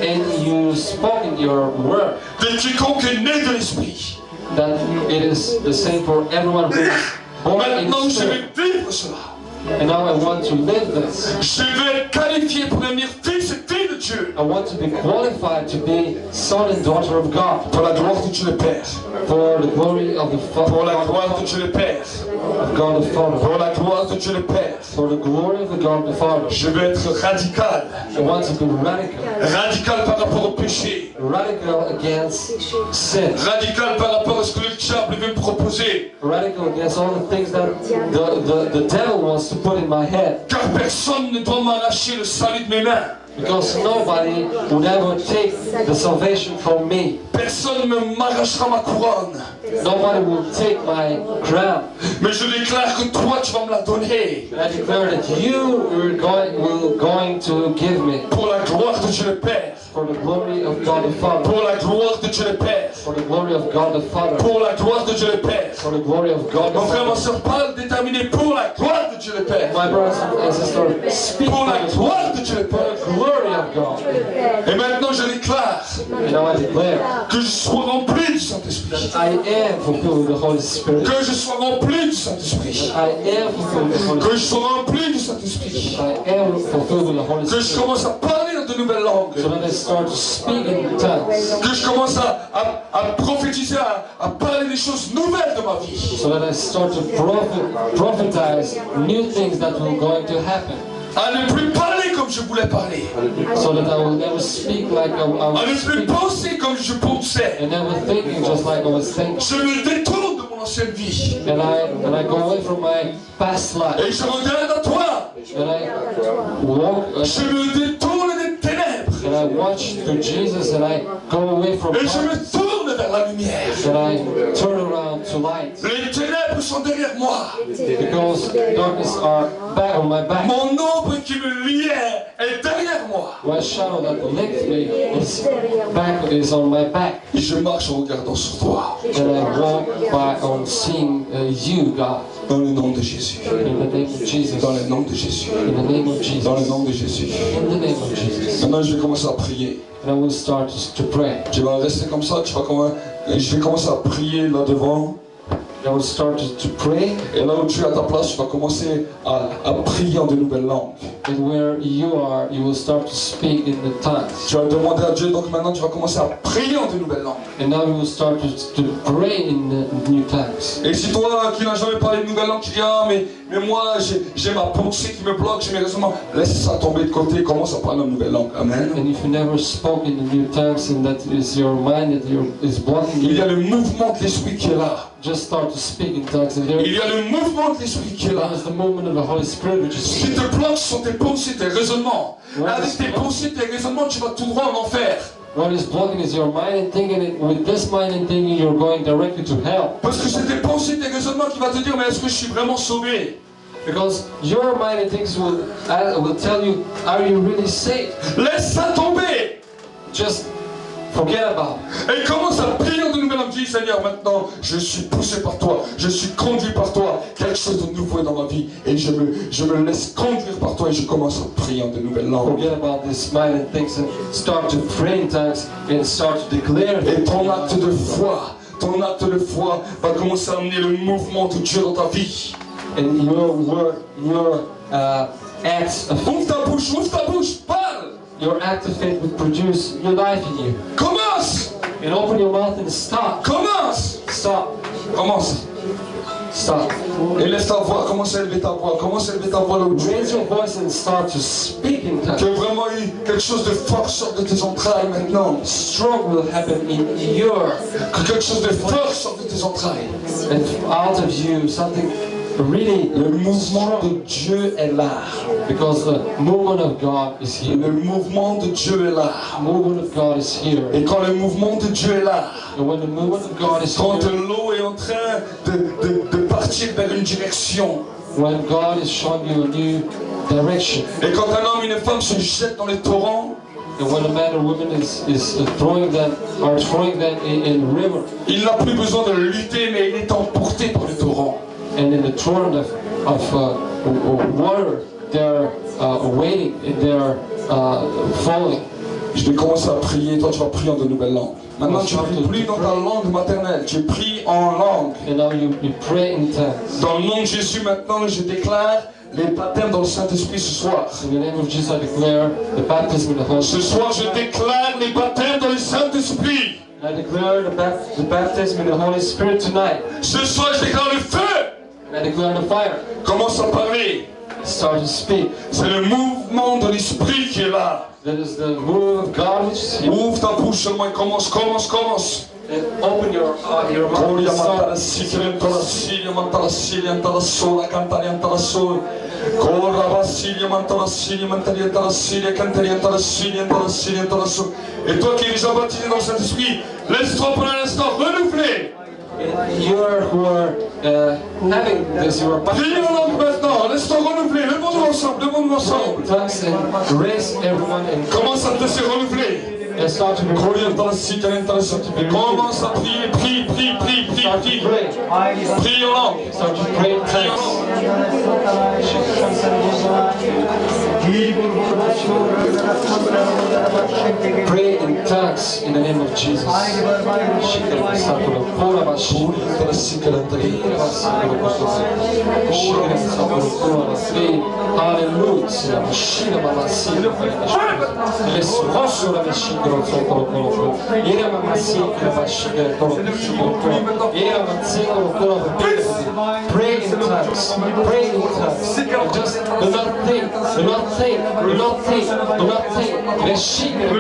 And you spoke in your word de quiconque est né de l'Esprit. that it is the same for everyone who is born in Maintenant, the je Spirit. vais vivre cela. And now I want to live this. Je vais être qualifié pour devenir fils et fille de Dieu. I want to be qualified to be son and daughter of God Pour la gloire de Dieu le Père. for the glory of the Pour la Father, gloire de Dieu le Père. of God the Father, Pour la gloire de Dieu le Père. for the glory of the God the Father. Je veux être radical. I want to be radical, Radical par rapport au péché. radical against sin, Radical par rapport à ce que le diable veut me proposer. radical against all the things that the devil wants to put in my head. Car personne ne doit m'arracher le salut de mes mains. Because nobody would ever take the salvation from me. Personne ne m'arrachera ma couronne. Nobody will take my crown. Mais je déclare que toi tu vas me la donner. I declare that you are going to give me Pour la gloire de Dieu le Père. for the glory of God the Father, Pour la gloire de Dieu le Père. for the glory of God the Father, Pour la gloire de Dieu le Père. for the glory of God the Mon frère, ma Father. soeur, parle déterminé pour la gloire de Dieu le Père. My brothers and sisters, speak Pour for la the gloire de Dieu le Père. glory of God. Et maintenant je déclare And now I declare que je sois rempli du Saint-Esprit. I am fulfilling the Holy Spirit. Que je sois rempli du Saint-Esprit. I am fulfilling the Holy Que je Spirit. sois rempli du Saint-Esprit. I am fulfilling the Holy Que je Spirit. commence à parler dans de nouvelles langues. So that I start to speak in tongues. Que je commence à prophétiser, à parler des choses nouvelles de ma vie. So that I start to prophesize new things that will going to happen. À ne plus parler comme je voulais parler. So that I will never speak like I À was ne plus speaking. penser comme je pensais. And never thinking just like I was thinking. Je me détourne de mon ancienne vie. And I go away from my past life. Et je regarde à toi. And I walk Je me détourne des ténèbres. and I watch through Jesus and I go away from Et je me darkness tourne vers la lumière. and I turn around to light. Les ténèbres sont derrière moi. Because darkness are back on my back. Mon ombre qui me liait est derrière moi. My shadow that linked me is on my back. Et je marche en regardant sur toi. And I walk on seeing you, God. Dans le nom de Jésus. In the name of Jesus. Dans le nom de Jésus. In the name of Jesus. Dans le nom de Jésus. In the name of Jesus. Maintenant, je vais commencer à prier. And I will start to pray. Tu vas rester comme ça. Je vais commencer à prier là devant. I will start to pray. Et là où tu es à ta place, tu vas commencer à prier en de nouvelles langues. And where you are, you will start to speak in the tongues. Tu vas demander à Dieu, donc maintenant tu vas commencer à prier en de nouvelles langues. And now you will start to pray in the new tongues. Et si toi qui n'as jamais parlé de nouvelles langues, tu dis ah mais moi j'ai ma pensée qui me bloque, j'ai mes raisonnements, laisse ça tomber de côté et commence à parler en nouvelles langues. Amen. And if you never spoke in the new tongues and that is your mind that is blocking Il y you, a le mouvement de l'esprit qui est là. just start to speak in tongues. And there Il y a le mouvement de l'Esprit qui est là. is the movement of the Holy Spirit which Ce is qui te bloque sont tes pensées, tes raisonnements. Avec tes pensées, tes raisonnements, tu vas tout droit en enfer. what is blocking is your mind and thinking. It, with this mind and thinking, you're going directly to hell. Parce que c'est tes pensées, tes raisonnements qui vont te dire, mais est-ce que je suis vraiment sauvé? Because your mind and things will tell you, are you really saved? Laisse ça tomber. Just forget about it. Et commence à prier de nouvelles langues. Dis, Seigneur, maintenant, je suis poussé par toi, je suis conduit par toi. Quelque chose de nouveau est dans ma vie. Et je me laisse conduire par toi et je commence à prier en de nouvelles langues. Forget about this mind and things and start to pray in tongues and start to declare. Et ton acte de foi va commencer à amener le mouvement de Dieu dans ta vie. And your word, your acts of Ouvre ta bouche, parle. your act of faith will produce new life in you. Commence, And open your mouth and stop. commence, commence. Stop. Et laisse ta voix, commence à élever ta voix, là où tu es. Raise your voice and start to speak in Que tongues. vraiment quelque chose de fort sorte de tes entrailles maintenant. Strong will happen in your, Que quelque chose de fort sorte de tes entrailles. and out of you, something really Le mouvement de Dieu est là. because the movement of God is here. Le mouvement de Dieu est là. The movement of God is here. Et quand le mouvement de Dieu est là, And when the movement of God is quand here, l'eau est en train de partir vers une direction, when God is showing you a new direction, et quand un homme et une femme se jettent dans les torrents, and when a man or woman is throwing them in river, il n'a plus besoin de lutter, mais il est emporté par le torrent. and in the torrent of water, they're waiting and they're falling. Je vais commencer à prier, toi tu vas prier en de nouvelles langues. Maintenant tu ne pries plus dans ta langue maternelle, tu pries en langue. And now you pray in tongues. Dans le nom de Jésus maintenant, je déclare les baptêmes dans le Saint-Esprit ce soir. In the name of Jesus, I declare the baptism in the Holy Ce Spirit. soir, je déclare les baptêmes dans le Saint-Esprit. I declare the baptism in the Holy Spirit tonight. Ce soir, je déclare le feu. And I declare the fire. Commence à parler. Start to speak. C'est le mouvement de l'Esprit qui est là. That is the move of God which is here. Ouvre ta bouche seulement et commence. And open your mouth and start. Et toi qui es déjà baptisé dans le Saint-Esprit, laisse-toi pour un instant renouveler. You who are having this, you are Priez en langue maintenant, laisse-toi renouveler. Levons-nous ensemble. tongues and raise everyone and Commence à te laisser renouveler. start to pray. Commence à prier, prie. Start to pray. Prie en langue. Start to pray in Prie en tongues. Pray in tongues in the name of Jesus. Pray in tongues. Pray in tongues. Just do not think. Do not think. Do not think. Do not think.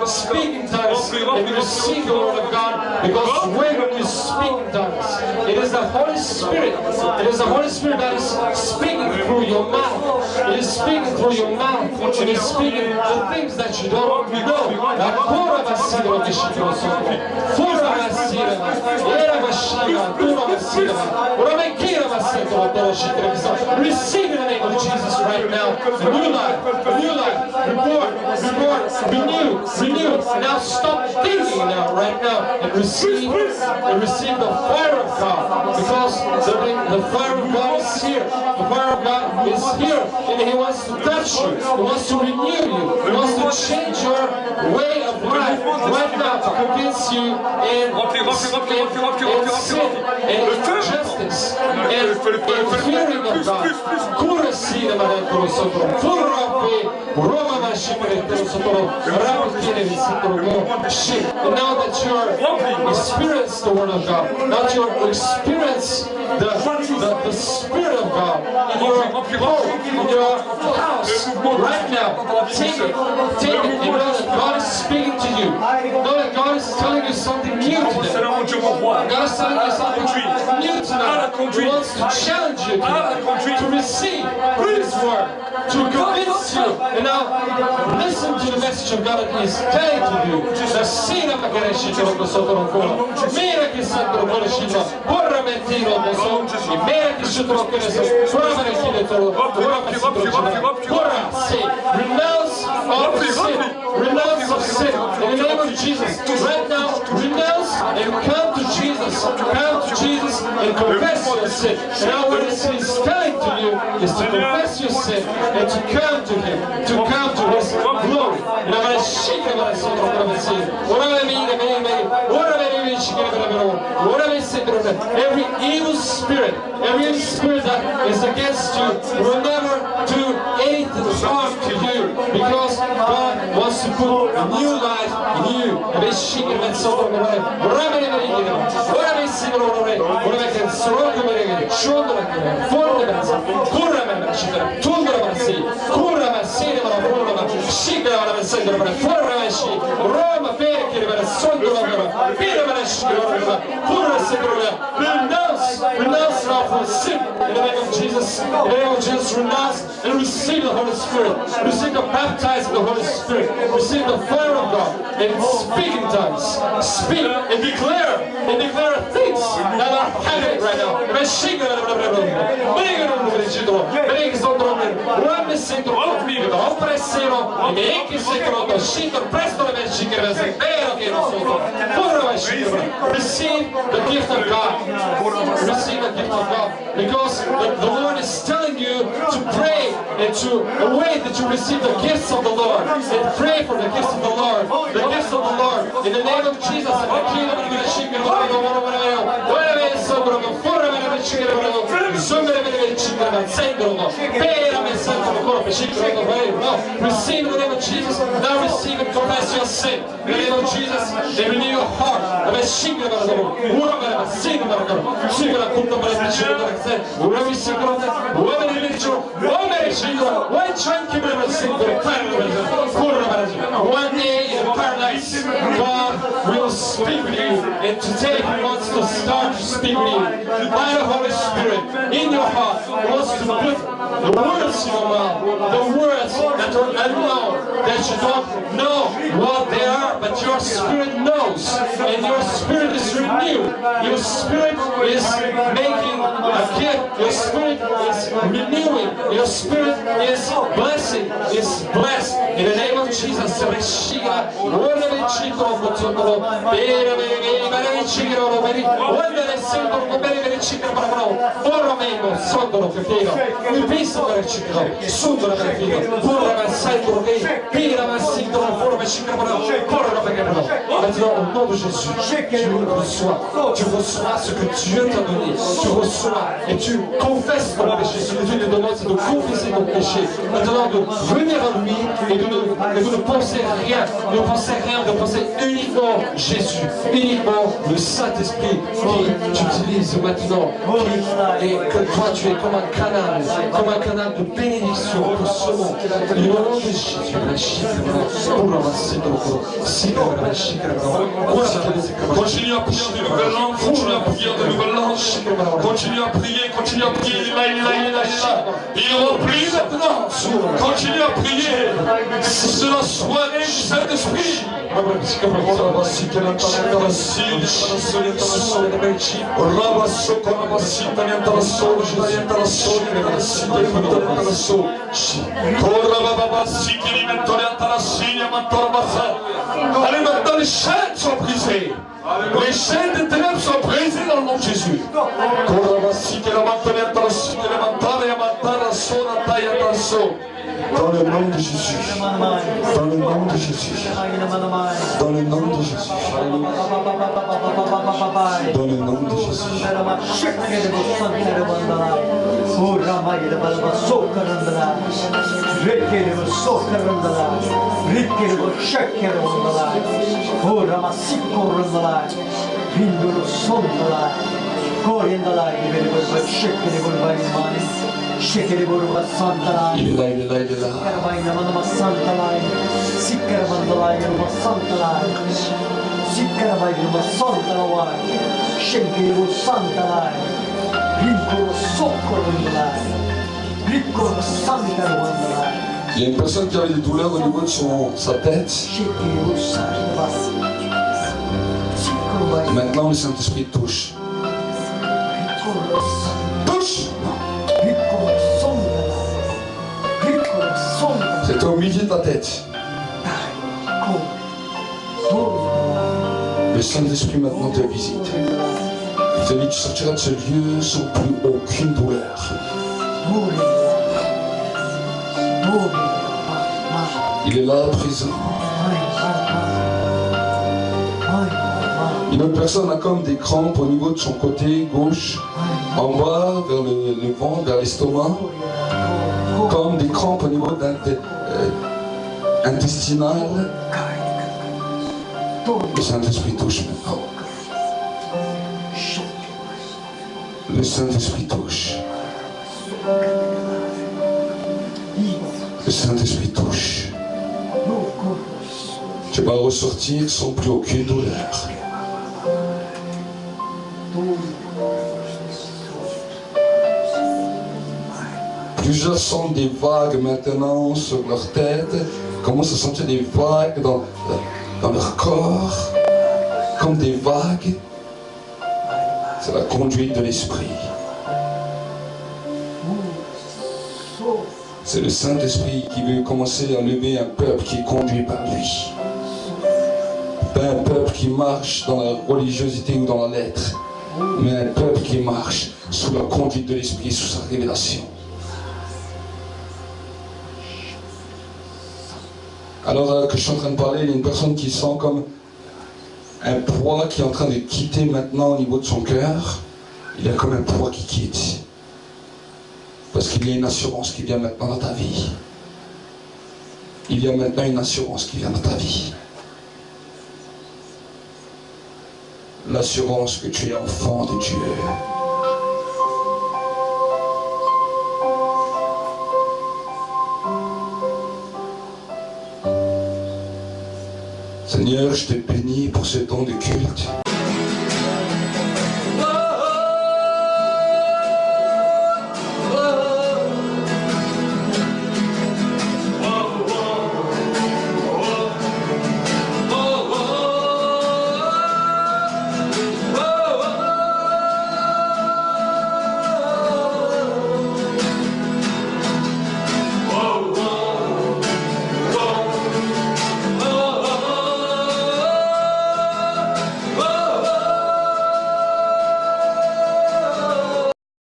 Speak in tongues and you receive the word of God, because when you speak in tongues, it is the Holy Spirit. It is the Holy Spirit that is speaking through your mouth. It is speaking through your mouth. It is speaking the things that you don't know. Receive in the name of Jesus right now. A new life, renew. Now stop thinking now, right now, and receive the fire of God, because the fire of God is here. The fire of God is here, and He wants to touch you. He wants to renew you. He wants to change your way of life right now, to convince you in sin and justice and fearing of God. And now that you experience the Word of God, now that you experience the Spirit of God in your home, in your house, right now, take it. You know that God is speaking to you. Know that God is telling you something new today. God is telling you something new tonight. He wants to challenge you to receive His Word, to convince you. And now, listen to the message of God that He is telling to you. The sin of the renounce of sin in the name of Jesus. Right now, renounce and come to Jesus. Come to Jesus and confess your sin. And now what He is telling to you is to confess your sin and to come to Him, to come to His glory. Every evil spirit that is against you will never do anything harm to you, because God wants to put a new life in you. Renounce now for sin in the name of Jesus. In the name of Jesus, renounce and receive the Holy Spirit. Receive the baptizing of the Holy Spirit. Receive the fire of God and speak in tongues. Speak and declare things that are happening right now. Receive the gift of God. Receive the gift of God, because the Lord is telling you to pray and to wait that you receive the gifts of the Lord, and pray for the gifts of the Lord, the gifts of the Lord in the name of Jesus. Receive in the name of Jesus. Now receive and confess your sin in the name of Jesus, and renew your heart. One day in paradise, God will speak with you, and today He wants to start to speak with you by the Holy Spirit in your heart. He wants to put the words in your mouth, the words that are unknown, that you don't know what they are, but your spirit knows, and your spirit is renewed. Your spirit is making a gift. Your spirit is renewing. Your spirit is blessing. Is blessed in the name of Jesus. Maintenant, au nom de Jésus, tu reçois ce que Dieu t'a donné, tu reçois et tu confesses ton péché. Ce que Dieu te demande, c'est de confesser ton péché. Maintenant, de venir à lui et de ne penser rien, de penser uniquement Jésus, uniquement le Saint-Esprit qui t'utilise maintenant, et que toi tu es comme un canal de bénédiction pour ce monde. Au nom de Jésus, continue à prier de nouvelles langues, continue à prier de nouvelles langues, continue à prier, il remplit maintenant, continue à prier, cela soit du Saint-Esprit. Allez, maintenant les chaînes sont brisées. Les chaînes des ténèbres sont brisées dans le nom de Jésus. Dans le nom de Jésus. Dans le nom de Jésus. Dans le nom de Jésus. Dans le nom de Jésus. de balba sokarındalar. Rekkeli bu sokarındalar. Rikkeli bu şekkerundalar. Hurama sikkorundalar. Binduru sondalar. Korindalar gibi bu şekkeli bu baymanı. Şekeri bu sandalar. Il est là, il est là, il est là. Sikarabaynamanıma sandalar. Sikkarabandalayırma sandalar. Sikkarabaynamanıma sandalar. Şekeri bu sandalar. Rikkolu sokorundalar. Rikkolu sandalar. Il y a une personne qui avait des douleurs au niveau de sa tête. Şekeri bu sandalar. Sikarabaynamanıma Maintenant, le Saint-Esprit touche. Touche! C'est au milieu de ta tête. Le Saint-Esprit maintenant te visite. Celui qui sortira de ce lieu sans plus aucune douleur. Il est là présent. Une autre personne a comme des crampes au niveau de son côté gauche, en bas, vers le ventre, vers l'estomac. Comme des crampes au niveau intestinal. Le Saint-Esprit touche maintenant. Le Saint-Esprit touche. Le Saint-Esprit touche. Tu vas ressortir sans plus aucune douleur. Plusieurs sentent des vagues maintenant sur leur tête, commencent à sentir des vagues dans leur corps, comme des vagues. C'est la conduite de l'Esprit. C'est le Saint-Esprit qui veut commencer à lever un peuple qui est conduit par lui. Pas un peuple qui marche dans la religiosité ou dans la lettre, mais un peuple qui marche sous la conduite de l'Esprit, sous sa révélation. Alors que je suis en train de parler, il y a une personne qui sent comme un poids qui est en train de quitter maintenant au niveau de son cœur. Il y a comme un poids qui quitte. Parce qu'il y a une assurance qui vient maintenant dans ta vie. Il y a maintenant une assurance qui vient dans ta vie. L'assurance que tu es enfant de Dieu. Seigneur, je te bénis pour ce temps de culte.